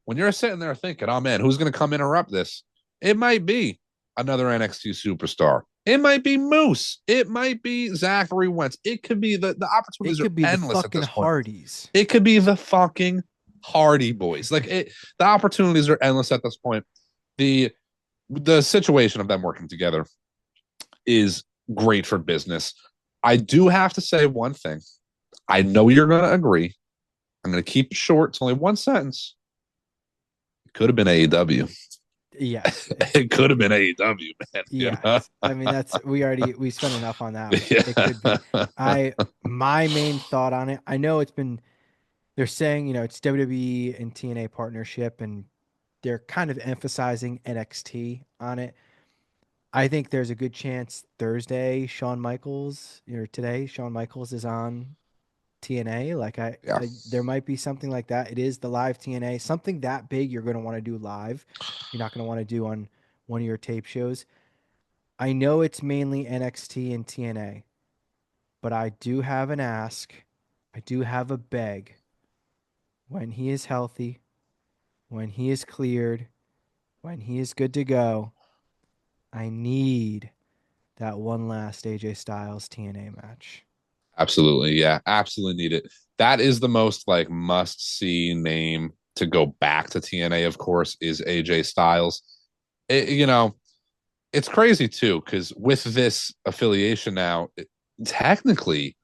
When you're sitting there thinking, oh man, who's going to come interrupt this? It might be another NXT superstar. It might be Moose. It might be Zachary Wentz. It could be the It opportunities are could be the endless at fucking this point. Hardys. It could be the fucking Hardy Boys. The opportunities are endless at this point. The the situation of them working together is great for business. I do have to say one thing. I know you're going to agree. I'm going to keep it short. It's only one sentence. It could have been AEW. Yes. It could have been AEW, man. Yes. I mean, we spent enough on that one. It could be. Yeah. My main thought on it, I know they're saying, it's WWE and TNA partnership, and they're kind of emphasizing NXT on it. I think there's a good chance Thursday, today, Shawn Michaels is on TNA. Like Yeah, there might be something like that. It is the live TNA, something that big you're going to want to do live. You're not going to want to do on one of your tape shows. I know it's mainly NXT and TNA, but I do have an ask. I do have a beg. When he is healthy, when he is cleared, when he is good to go, I need that one last AJ Styles TNA match. absolutely. Yeah, absolutely need it. That is the most like must see name to go back to TNA, of course, is AJ Styles. It's crazy too, because with this affiliation now, technically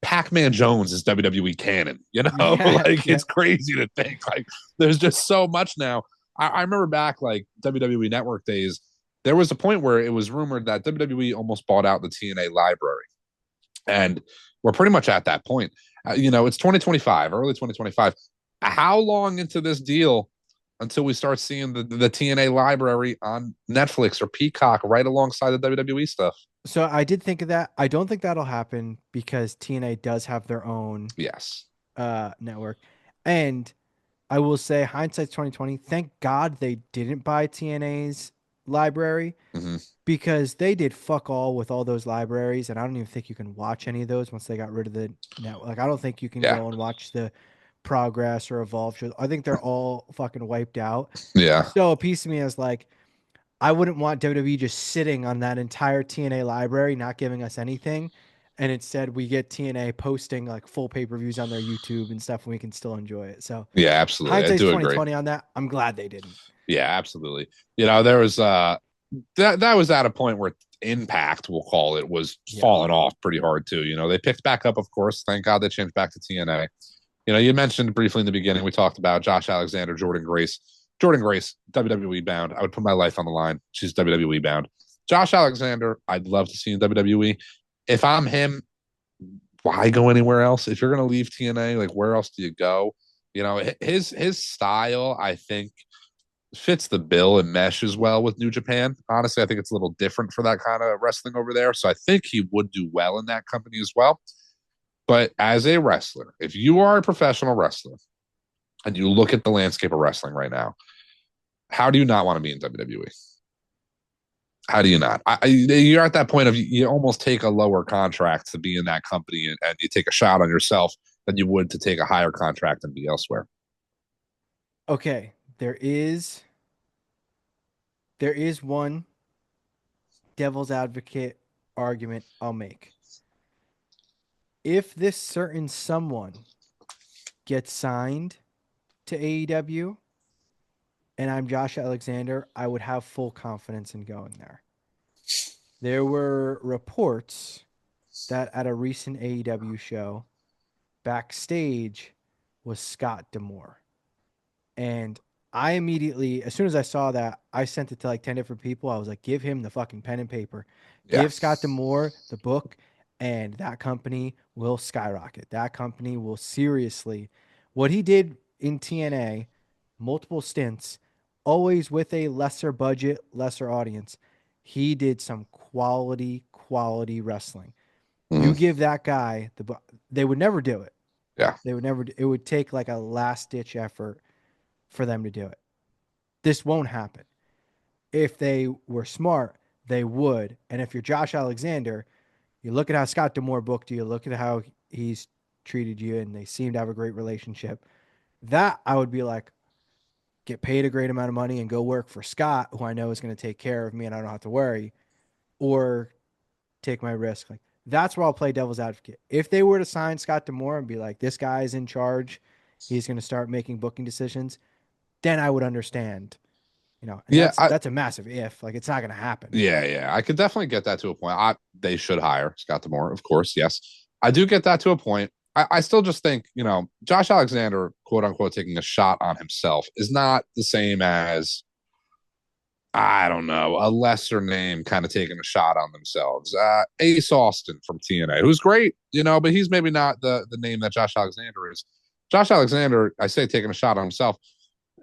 Pac-Man Jones is WWE canon, Yeah, like yeah. it's crazy to think like there's just so much now. I remember back like WWE Network days, there was a point where it was rumored that WWE almost bought out the TNA library, and we're pretty much at that point. It's 2025, early 2025. How long into this deal until we start seeing the TNA library on Netflix or Peacock right alongside the WWE stuff? So I did think of that. I don't think that'll happen because TNA does have their own Yes. network. And I will say hindsight's 2020. Thank God they didn't buy TNA's library Hmm. because they did fuck all with all those libraries, and I don't even think you can watch any of those once they got rid of the network. Like I don't think you can Yeah, go and watch the Progress or Evolve shows. I think they're all fucking wiped out. yeah, So a piece of me is like, I wouldn't want WWE just sitting on that entire TNA library, not giving us anything. And instead, we get TNA posting like full pay per views on their YouTube and stuff, and we can still enjoy it. So, yeah. Absolutely, I hindsight's do agree. 2020 on that. I'm glad they didn't. Yeah, absolutely. There was that was at a point where Impact, we'll call it, was Yeah. falling off pretty hard too. They picked back up, of course. Thank God they changed back to TNA. You mentioned briefly in the beginning, we talked about Josh Alexander, Jordan Grace. Jordan Grace, WWE bound. I would put my life on the line. She's WWE bound. Josh Alexander, I'd love to see in WWE. If I'm him, why go anywhere else? If you're going to leave TNA, like where else do you go? His style, I think, fits the bill and meshes well with New Japan. Honestly, I think it's a little different for that kind of wrestling over there. So I think he would do well in that company as well. But as a wrestler, if you are a professional wrestler and you look at the landscape of wrestling right now, how do you not want to be in WWE? How do you not? You're at that point of you almost take a lower contract to be in that company, and you take a shot on yourself than you would to take a higher contract and be elsewhere. Okay. There is one devil's advocate argument I'll make. If this certain someone gets signed to AEW and I'm Josh Alexander, I would have full confidence in going there. There were reports that at a recent AEW show, backstage was Scott Demore. And I immediately, as soon as I saw that, I sent it to like 10 different people. I was like, give him the fucking pen and paper. Yeah. Give Scott Demore the book, and that company will skyrocket. That company will seriously. What he did in TNA, multiple stints, always with a lesser budget, lesser audience, he did some quality wrestling. You Mm-hmm. give that guy the book, they would never do it. Yeah. They would never, it would take like a last ditch effort for them to do it. This won't happen. If they were smart, they would. And if you're Josh Alexander, you look at how Scott Demore booked you, look at how he's treated you, and they seem to have a great relationship. That I would be like, get paid a great amount of money and go work for Scott, who I know is going to take care of me and I don't have to worry, or take my risk. Like that's where I'll play devil's advocate. If they were to sign Scott Demore and be like, this guy's in charge, he's going to start making booking decisions, then I would understand. And Yeah. that's a massive if. Like it's not going to happen. Yeah. I could definitely get that to a point. They should hire Scott Demore, of course. Yes, I do get that to a point. I still just think Josh Alexander, quote unquote, taking a shot on himself is not the same as I don't know, a lesser name kind of taking a shot on themselves. Ace Austin from TNA, who's great, but he's maybe not the name that Josh Alexander is. Josh Alexander, I say taking a shot on himself.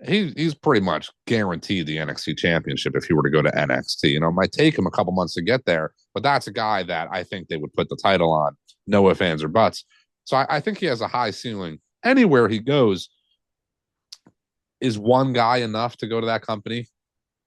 He's pretty much guaranteed the NXT championship if he were to go to NXT. It might take him a couple months to get there, but that's a guy that I think they would put the title on, no ifs, ands, or buts. So I think he has a high ceiling. Anywhere he goes, is one guy enough to go to that company?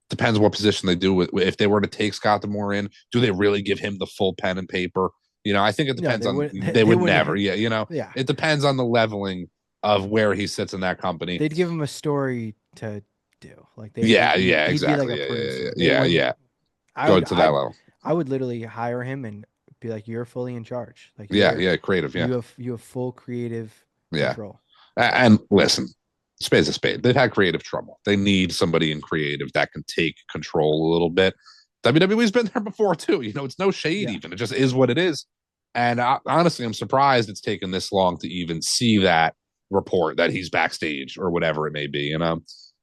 Depends what position they do. If they were to take Scott Demore in, do they really give him the full pen and paper? I think it No, depends they on. wouldn't. They They would never. wouldn't. Yeah, Yeah, it depends on the leveling of where he sits in that company. they'd give him a story to do. Like Yeah, he'd be like exactly. a Yeah, producer. They yeah, wouldn't. yeah. I Go would. to that level. I would literally hire him and be like, "You're fully in charge. Like Yeah, creative. Yeah, you have full creative yeah. control." And listen, spade's a spade. They've had creative trouble. They need somebody in creative that can take control a little bit. WWE's been there before too. It's no shade Yeah. even. It just is what it is. And honestly, I'm surprised it's taken this long to even see that report that he's backstage or whatever it may be.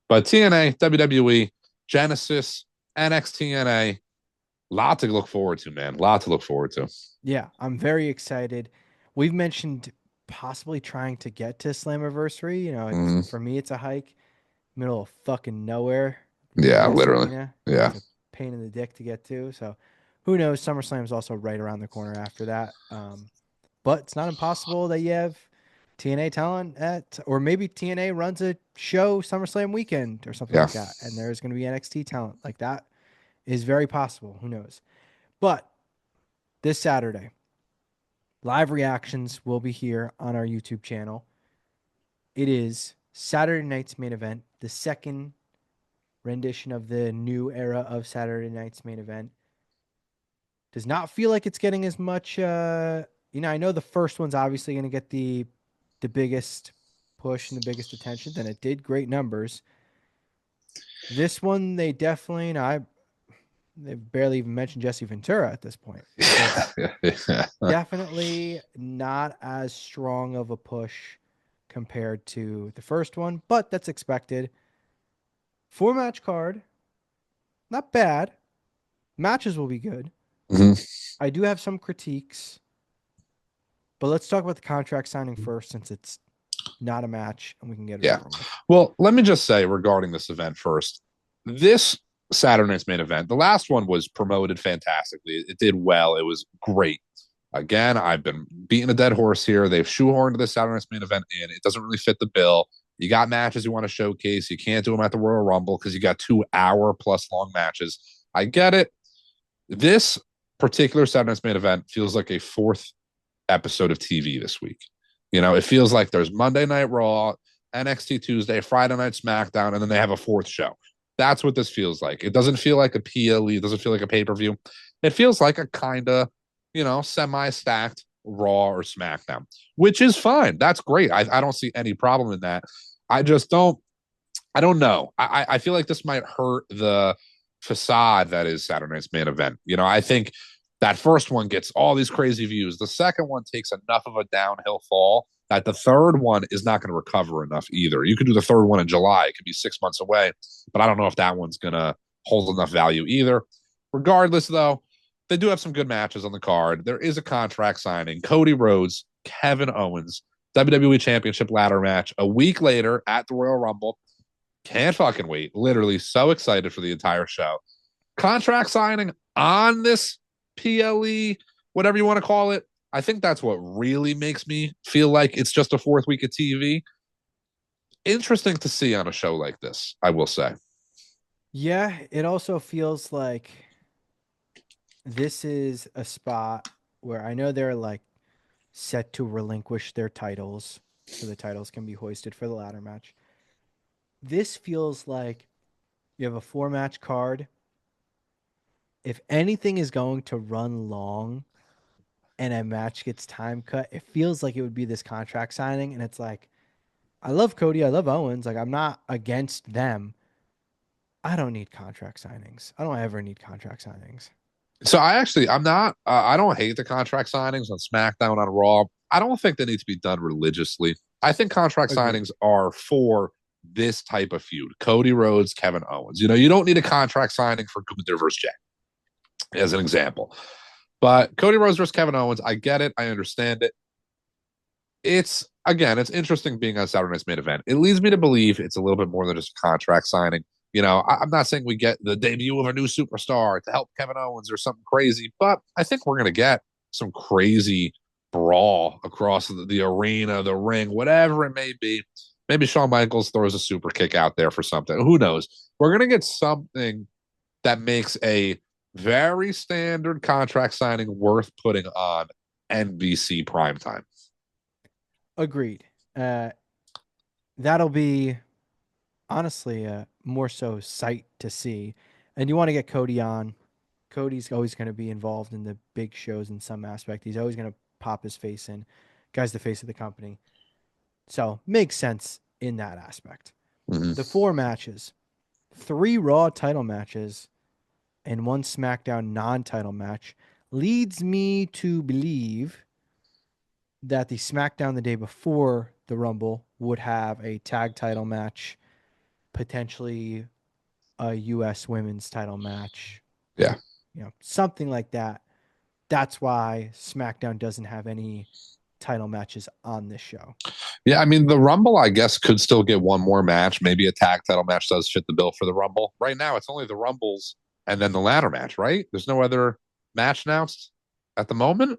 But TNA, WWE, Genesis, NXT, lot to look forward to, man. Lot to look forward to. Yeah, I'm very excited. We've mentioned possibly trying to get to Slammiversary. It's Mm, for me, it's a hike, middle of fucking nowhere, yeah, U.S. literally. Arena. Yeah. It's a pain in the dick to get to. So, who knows? SummerSlam's also right around the corner after that. But it's not impossible that you have TNA talent at, or maybe TNA runs a show SummerSlam weekend or something Yeah. like that, and there's going to be NXT talent. Like that is very possible. Who knows? But this Saturday, live reactions will be here on our YouTube channel. It is Saturday night's main event, the second rendition of the new era of Saturday night's main event. Does not feel like it's getting as much. I know the first one's obviously going to get the biggest push and the biggest attention. Then it did great numbers. This one, they definitely, they've barely even mentioned Jesse Ventura at this point. It's definitely not as strong of a push compared to the first one, but that's expected. 4 match card, not bad. Matches will be good. Mhm. I do have some critiques, but let's talk about the contract signing first since it's not a match and we can get it Yeah. over with. Well, let me just say regarding this event first. This Saturday night's main event, the last one was promoted fantastically. It did well. It was great. Again, I've been beating a dead horse here. They've shoehorned this Saturday night's main event in. It doesn't really fit the bill. You got matches you want to showcase. You can't do them at the Royal Rumble because you got 2 hour plus long matches. I get it. This particular Saturday night's main event feels like a fourth episode of TV this week. It feels like there's Monday Night Raw, NXT Tuesday, Friday Night SmackDown, and then they have a fourth show. That's what this feels like. It doesn't feel like a PLE. It doesn't feel like a pay per view. It feels like a kind of, semi stacked Raw or SmackDown, which is fine. That's great. I don't see any problem in that. I just don't. I don't know. I feel like this might hurt the facade that is Saturday night's main event. I think that first one gets all these crazy views. The second one takes enough of a downhill fall that the third one is not going to recover enough either. You could do the third one in July. It could be 6 months away, but I don't know if that one's going to hold enough value either. Regardless, though, they do have some good matches on the card. There is a contract signing. Cody Rhodes, Kevin Owens, WWE Championship ladder match a week later at the Royal Rumble. Can't fucking wait. Literally so excited for the entire show. Contract signing on this PLE, whatever you want to call it. I think that's what really makes me feel like it's just a fourth week of TV. Interesting to see on a show like this, I will say. Yeah, it also feels like this is a spot where I know they're like set to relinquish their titles so the titles can be hoisted for the ladder match. This feels like you have a 4 match card. If anything is going to run long and a match gets time cut, it feels like it would be this contract signing. And it's like, I love Cody. I love Owens. Like, I'm not against them. I don't need contract signings. I don't ever need contract signings. So I'm not, I don't hate the contract signings on SmackDown, on Raw. I don't think they need to be done religiously. I think contract Agreed. signings are for this type of feud. Cody Rhodes, Kevin Owens. You don't need a contract signing for Gunther versus Jay, as an example. But Cody Rhodes versus Kevin Owens, I get it. I understand it. It's interesting being on Saturday night's main event. It leads me to believe it's a little bit more than just a contract signing. I'm not saying we get the debut of a new superstar to help Kevin Owens or something crazy, but I think we're going to get some crazy brawl across the arena, the ring, whatever it may be. Maybe Shawn Michaels throws a super kick out there for something. Who knows? We're going to get something that makes a very standard contract signing worth putting on NBC primetime. Agreed. That'll be honestly more so sight to see. And you want to get Cody on. Cody's always going to be involved in the big shows in some aspect. He's always going to pop his face in. Guy's the face of the company. So makes sense in that aspect. Mm-hmm. The 4 matches, 3 Raw title matches, and 1 SmackDown non-title match leads me to believe that the SmackDown the day before the Rumble would have a tag title match, potentially a U.S. women's title match, Yeah. something like that. That's why SmackDown doesn't have any title matches on this show. Yeah, I mean, the Rumble, I guess, could still get one more match. Maybe a tag title match does fit the bill for the Rumble. Right now, it's only the Rumbles and then the ladder match, right? There's no other match announced at the moment.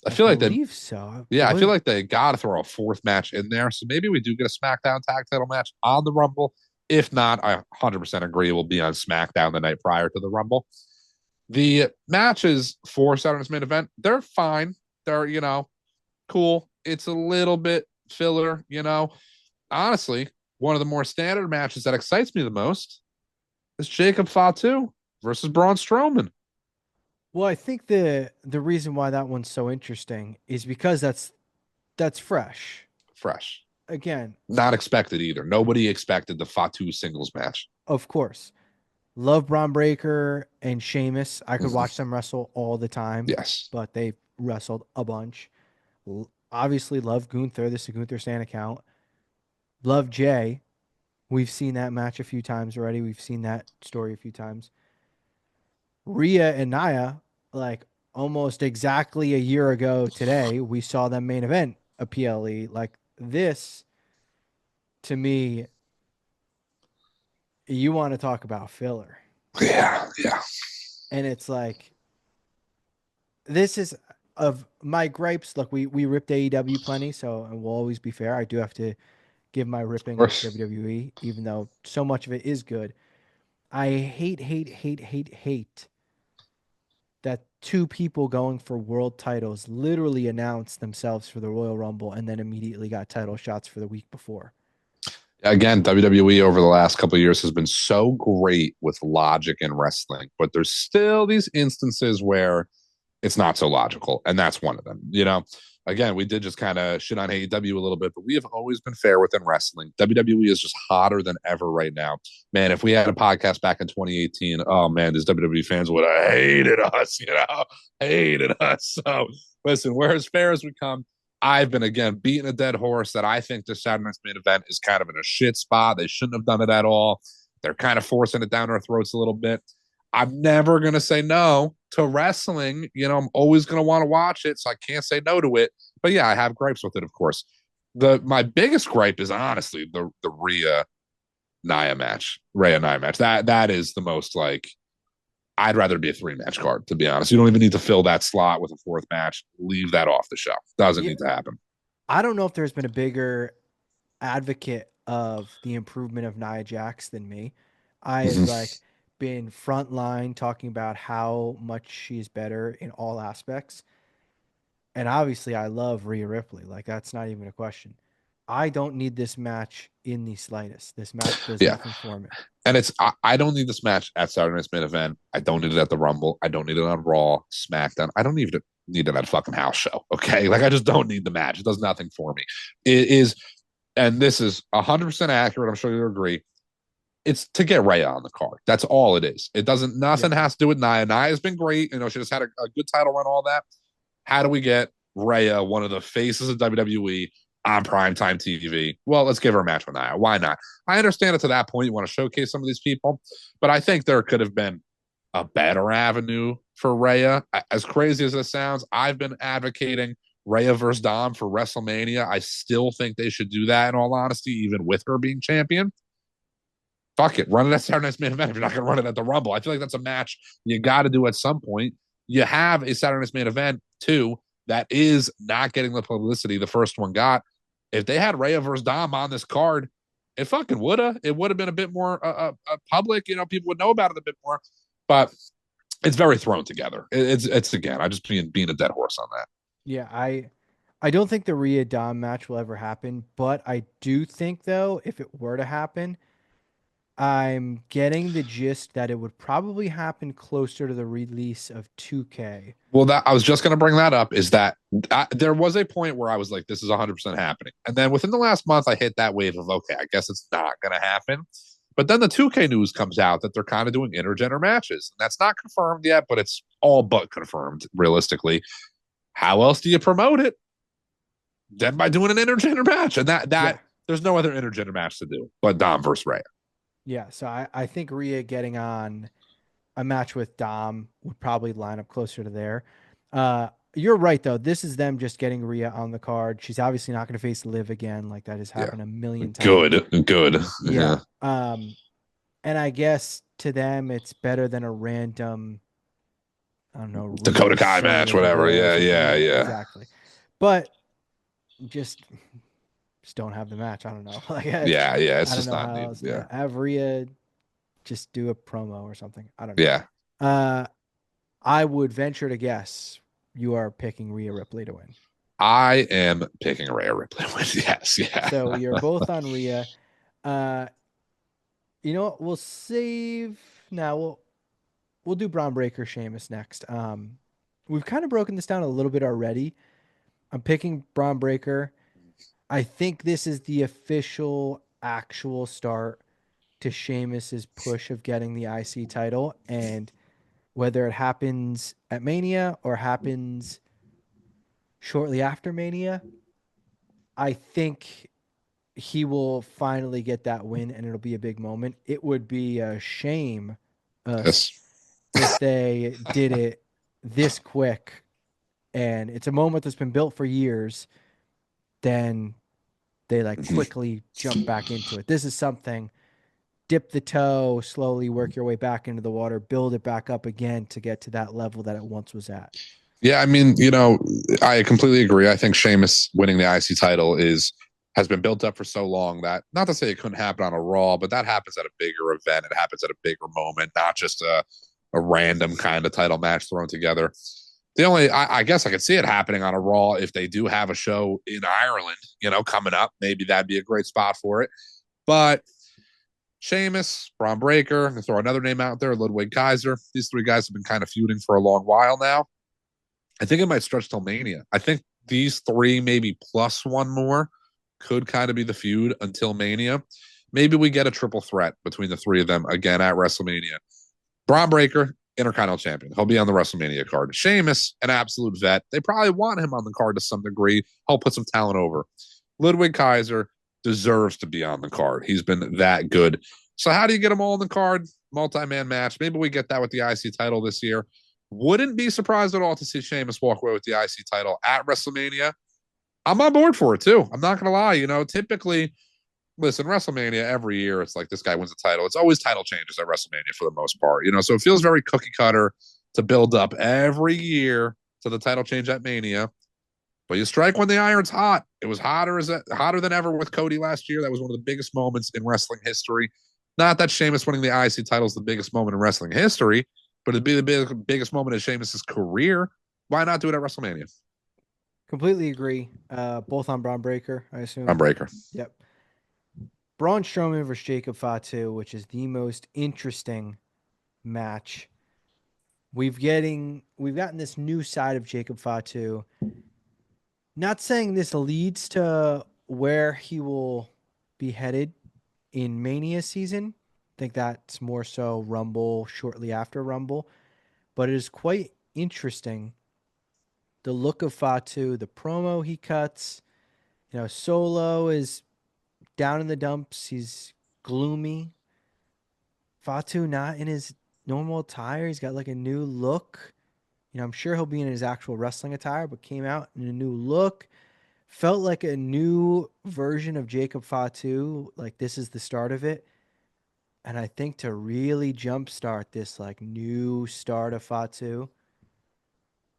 I I feel like they, believe so. yeah, I feel Was like they got to throw a fourth match in there. So maybe we do get a SmackDown tag title match on the Rumble. If not, I 100% agree it will be on SmackDown the night prior to the Rumble. The matches for Saturday's main event, they're fine. They're, cool. It's a little bit filler. Honestly, one of the more standard matches that excites me the most is Jacob Fatu versus Braun Strowman. well, I think the reason why that one's so interesting is because that's fresh. Fresh. Again, Not expected either. Nobody expected the Fatu singles match. of course, love Braun Breaker and Sheamus. I could Mhm. watch them wrestle all the time, Yes. but they wrestled a bunch. Obviously, love Gunther. This is a Gunther Stan account. Love Jay. We've seen that match a few times already. We've seen that story a few times. Rhea and Naya, like almost exactly a year ago today, we saw them main event a PLE. Like this, to me, you want to talk about filler. Yeah. Yeah. And it's like, this is of my gripes. Look, we ripped AEW plenty, so and we'll always be fair. I do have to give my Of ripping of course. WWE, even though so much of it is good. I hate that two people going for world titles literally announced themselves for the Royal Rumble and then immediately got title shots for the week before. Again, WWE over the last couple of years has been so great with logic in wrestling, but there's still these instances where it's not so logical, and that's one of them. Again, we did just kind of shit on AEW a little bit, but we have always been fair within wrestling. WWE is just hotter than ever right now. Man, if we had a podcast back in 2018, oh man, these WWE fans would have hated us, hated us. So listen, we're as fair as we come. I've been again beating a dead horse that I think this Saturday night's main event is kind of in a shit spot. They shouldn't have done it at all. They're kind of forcing it down our throats a little bit. I'm never going to say no to wrestling. I'm always going to want to watch it, so I can't say no to it. But yeah, I have gripes with it, of course. My biggest gripe is honestly the Rhea Nia match. That is the most like I'd rather be a 3 match card, to be honest. You don't even need to fill that slot with a fourth match. Leave that off the show. Doesn't Yeah, need to happen. I don't know if there's been a bigger advocate of the improvement of Nia Jax than me. I have Mm-hmm. like been frontline talking about how much she's better in all aspects. And obviously I love Rhea Ripley. Like that's not even a question. I don't need this match in the slightest. This match does Yeah. nothing for me. And I don't need this match at Saturday Night's main event. I don't need it at the Rumble. I don't need it on Raw, SmackDown. I don't even need it at a fucking house show. Okay. Like I just don't need the match. It does nothing for me. It is, and this is 100% accurate. I'm sure you agree. It's to get Rhea on the card. That's all it is. It doesn't, Yeah. nothing has to do with Nia. Nia has been great. She just had a good title run, all that. How do we get Rhea, one of the faces of WWE, on primetime TV? Well, let's give her a match with Nia. Why not? I understand it to that point. You want to showcase some of these people, but I think there could have been a better avenue for Rhea. As crazy as this sounds, I've been advocating Rhea versus Dom for WrestleMania. I still think they should do that, in all honesty, even with her being champion. Fuck it, run it at Saturday Night's main event if you're not going to run it at the Rumble. I feel like that's a match you got to do at some point. You have a Saturday Night's main event too that is not getting the publicity the first one got. If they had Rhea versus Dom on this card, it fucking woulda. It would have been a bit more public. People would know about it a bit more. But it's very thrown together. It's again, I just being a dead horse on that. Yeah, I don't think the Rhea Dom match will ever happen, but I do think though if it were to happen, I'm getting the gist that it would probably happen closer to the release of 2K. Well, that I was just going to bring that up is that there was a point where I was like, this is 100% happening. And then within the last month, I hit that wave of, okay, I guess it's not going to happen. But then the 2K news comes out that they're kind of doing intergender matches. And that's not confirmed yet, but it's all but confirmed realistically. How else do you promote it? Then by doing an intergender match. And that Yeah. there's no other intergender match to do but Dom versus Ray. Yeah, so I think Rhea getting on a match with Dom would probably line up closer to there. You're right though. This is them just getting Rhea on the card. She's obviously not going to face Liv again. Like that has Yeah. happened a million times. Good. Yeah. Yeah. And I guess to them it's better than a random I don't know, Dakota Rhea Kai showing match, her the whatever. door or Yeah, something. yeah, Yeah, yeah, exactly. But just don't have the match. I don't know. Like yeah, yeah. It's I don't just know not how needed. else Yeah, to have Rhea just do a promo or something. I don't know. yeah. Uh, I would venture to guess you are picking Rhea Ripley to win. I am picking Rhea Ripley. Yes, yeah. So you're both on Rhea. Uh, you know what? We'll save now. We'll do Braun Breaker Sheamus next. We've kind of broken this down a little bit already. I'm picking Braun Breaker. I think this is the official, actual start to Sheamus's push of getting the IC title, and whether it happens at Mania or happens shortly after Mania, I think he will finally get that win, and it'll be a big moment. It would be a shame us Yes. if they did it this quick, and it's a moment that's been built for years. Then they like quickly jump back into it. This is something, dip the toe, slowly work your way back into the water, build it back up again to get to that level that it once was at. Yeah, I mean, I completely agree. I think Sheamus winning the IC title is has been built up for so long that not to say it couldn't happen on a Raw, but that happens at a bigger event. It happens at a bigger moment, not just a random kind of title match thrown together. The only I guess I could see it happening on a Raw if they do have a show in Ireland, coming up. Maybe that'd be a great spot for it. But Sheamus, Braun Breaker, and throw another name out there, Ludwig Kaiser. These three guys have been kind of feuding for a long while now. I think it might stretch till Mania. I think these three, maybe plus one more, could kind of be the feud until Mania. Maybe we get a triple threat between the three of them again at WrestleMania. Braun Breaker, Intercontinental Champion. He'll be on the WrestleMania card. Sheamus, an absolute vet. They probably want him on the card to some degree. He'll put some talent over. Ludwig Kaiser deserves to be on the card. He's been that good. So how do you get them all on the card? Multi-man match. Maybe we get that with the IC title this year. Wouldn't be surprised at all to see Sheamus walk away with the IC title at WrestleMania. I'm on board for it too. I'm not gonna lie. Typically, listen, WrestleMania every year, it's like this guy wins the title. It's always title changes at WrestleMania for the most part. So it feels very cookie cutter to build up every year to the title change at Mania. But you strike when the iron's hot. It was hotter than ever with Cody last year. That was one of the biggest moments in wrestling history. Not that Sheamus winning the IC title is the biggest moment in wrestling history, but it'd be the biggest moment in Sheamus's career. Why not do it at WrestleMania? Completely agree. Both on Braun Breaker, I On assume. Breaker. Yep. Braun Strowman versus Jacob Fatu, which is the most interesting match. We've gotten this new side of Jacob Fatu. Not saying this leads to where he will be headed in Mania season. I think that's more so Rumble, shortly after Rumble. But it is quite interesting. The look of Fatu, the promo he cuts. Solo is down in the dumps. He's gloomy. Fatu not in his normal attire. He's got like a new look. I'm sure he'll be in his actual wrestling attire, but came out in a new look. Felt like a new version of Jacob Fatu. Like this is the start of it. And I think to really jumpstart this like new start of Fatu,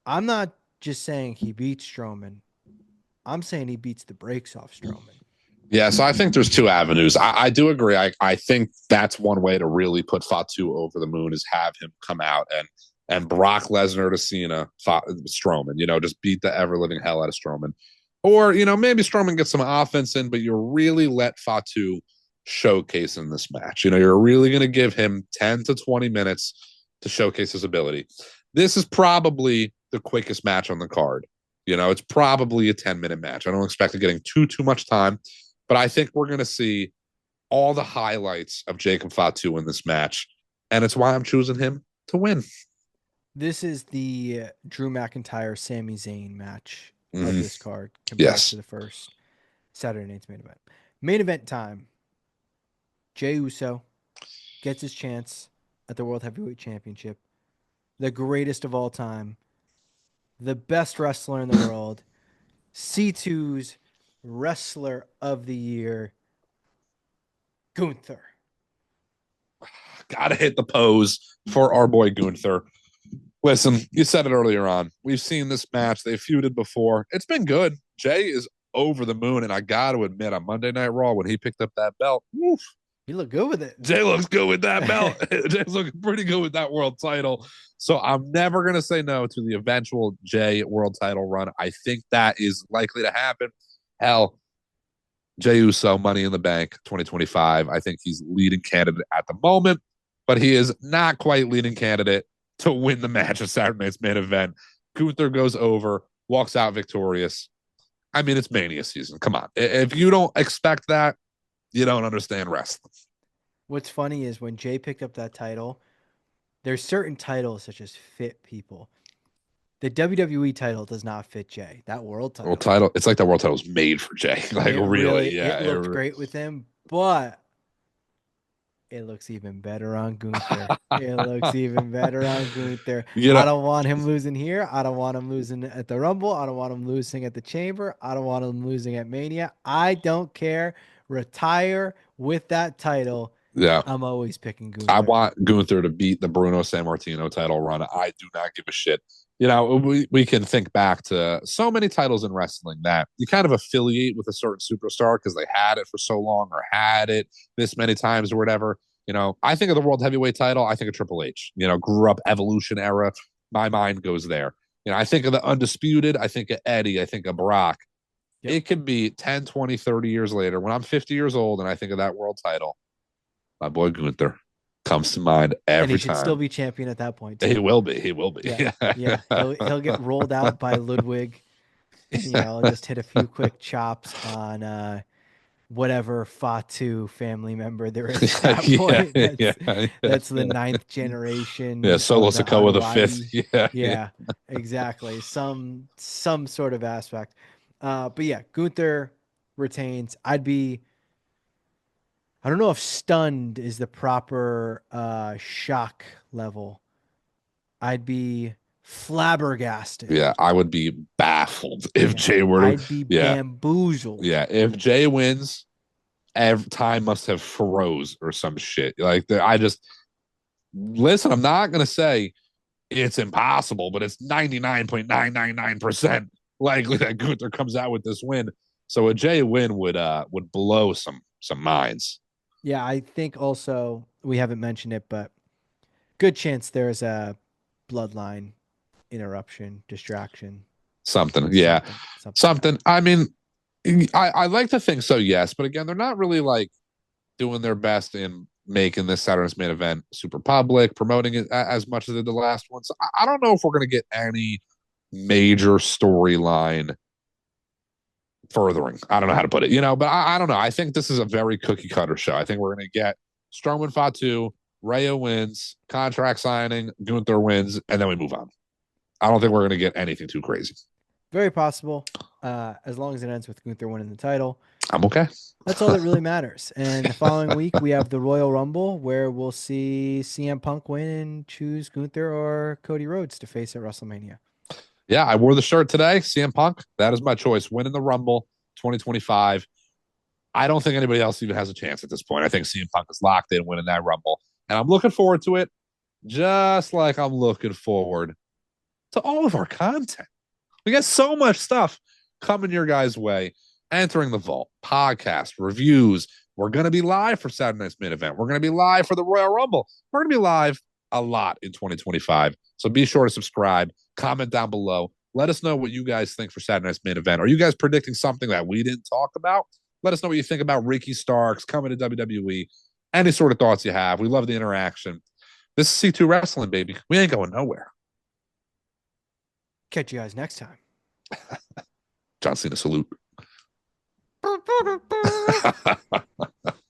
I'm not just saying he beats Strowman. I'm saying he beats the brakes off Strowman. Yeah, so I think there's two avenues. I do agree. I think that's one way to really put Fatu over the moon is have him come out and Brock Lesnar to Cena, Strowman. Just beat the ever living hell out of Strowman, or maybe Strowman gets some offense in, but you're really let Fatu showcase in this match. You're really going to give him 10 to 20 minutes to showcase his ability. This is probably the quickest match on the card. It's probably a 10-minute match. I don't expect it getting too much time. But I think we're going to see all the highlights of Jacob Fatu in this match. And it's why I'm choosing him to win. This is the Drew McIntyre Sami Zayn match of Mm-hmm. this card compared to Yes. the first Saturday night's main event. Main event time. Jey Uso gets his chance at the World Heavyweight Championship. The greatest of all time, the best wrestler in the world, C2's Wrestler of the Year, Gunther. Gotta hit the pose for our boy Gunther. Listen, you said it earlier on. We've seen this match. They feuded before. It's been good. Jay is over the moon, and I got to admit, on Monday Night Raw when he picked up that belt, woof, You look good with it. Jay looks good with that belt. Jay's looking pretty good with that world title. So I'm never going to say no to the eventual Jay world title run. I think that is likely to happen. Hell, Jey Uso, Money in the Bank 2025. I think he's leading candidate at the moment, but he is not quite leading candidate to win the match of Saturday Night's main event. Gunther goes over, walks out victorious. I mean, it's Mania season. Come on. If you don't expect that, you don't understand wrestling. What's funny is when Jay picked up that title, there's certain titles such as fit people. The WWE title does not fit Jay. That world World title, title. It's like the world title was made for Jay. Like really, it yeah. looked great with him, but it looks even better on Gunther. It looks even better on Gunther. you I know, don't want him losing here. I don't want him losing at the Rumble. I don't want him losing at the Chamber. I don't want him losing at Mania. I don't care. Retire with that title. yeah. I'm always picking I Gunther. want Gunther to beat the Bruno Sammartino title run. I do not give a shit. You know, we can think back to so many titles in wrestling that you kind of affiliate with a certain superstar because they had it for so long or had it this many times or whatever. You know, I think of the world heavyweight title. I think of Triple H. You know, grew up Evolution era. My mind goes there. You know, I think of the Undisputed. I think of Eddie. I think of Brock. Yep. It could be 10, 20, 30 years later when I'm 50 years old and I think of that world title. My boy Gunther comes to mind And he every should still time. be champion at that point He too. will be. He will be. Yeah. Yeah. He'll get rolled out by Ludwig. Just hit a few quick chops on whatever Fatu family member there is at that yeah, point. yeah, That's the yeah. ninth Yeah, generation Solo of the Sokoa the fifth. Anoa'i. Yeah, yeah. Yeah, exactly. Some sort of aspect. But yeah, Gunther retains. I don't know if stunned is the proper shock level. I'd be flabbergasted. Yeah, I would be baffled if Yeah. Jay were to. I'd be Yeah, bamboozled. yeah. If Jay wins, every time must have froze or some shit. Like I just listen. I'm not gonna say it's impossible, but it's 99.999% likely that Gunther comes out with this win. So a Jay win would blow some minds. Yeah, I think also we haven't mentioned it, but good chance there's a bloodline interruption, distraction, Something, yeah, something something. happens. I mean, I like to think so, yes, but again, they're not really like doing their best in making this Saturday's main event super public, promoting it as much as they did the last one. So I don't know if we're going to get any major storyline furthering. I don't know how to put it, but I don't know. I think this is a very cookie cutter show. I think we're going to get Strowman Fatu, Rhea wins, contract signing, Gunther wins, and then we move on. I don't think we're going to get anything too crazy. Very possible, as long as it ends with Gunther winning the title. I'm okay. That's all that really matters. And the following week, we have the Royal Rumble, where we'll see CM Punk win and choose Gunther or Cody Rhodes to face at WrestleMania. Yeah, I wore the shirt today. CM Punk. That is my choice. Winning the Rumble 2025. I don't think anybody else even has a chance at this point. I think CM Punk is locked in winning that Rumble. And I'm looking forward to it, just like I'm looking forward to all of our content. We got so much stuff coming your guys' way. Entering the Vault, podcast, reviews. We're going to be live for Saturday Night's main event. We're going to be live for the Royal Rumble. We're going to be live a lot in 2025. So be sure to subscribe, comment down below. Let us know what you guys think for Saturday Night's main event. Are you guys predicting something that we didn't talk about? Let us know what you think about Ricky Starks coming to WWE. Any sort of thoughts you have. We love the interaction. This is C2 Wrestling, baby. We ain't going nowhere. Catch you guys next time. John Cena salute.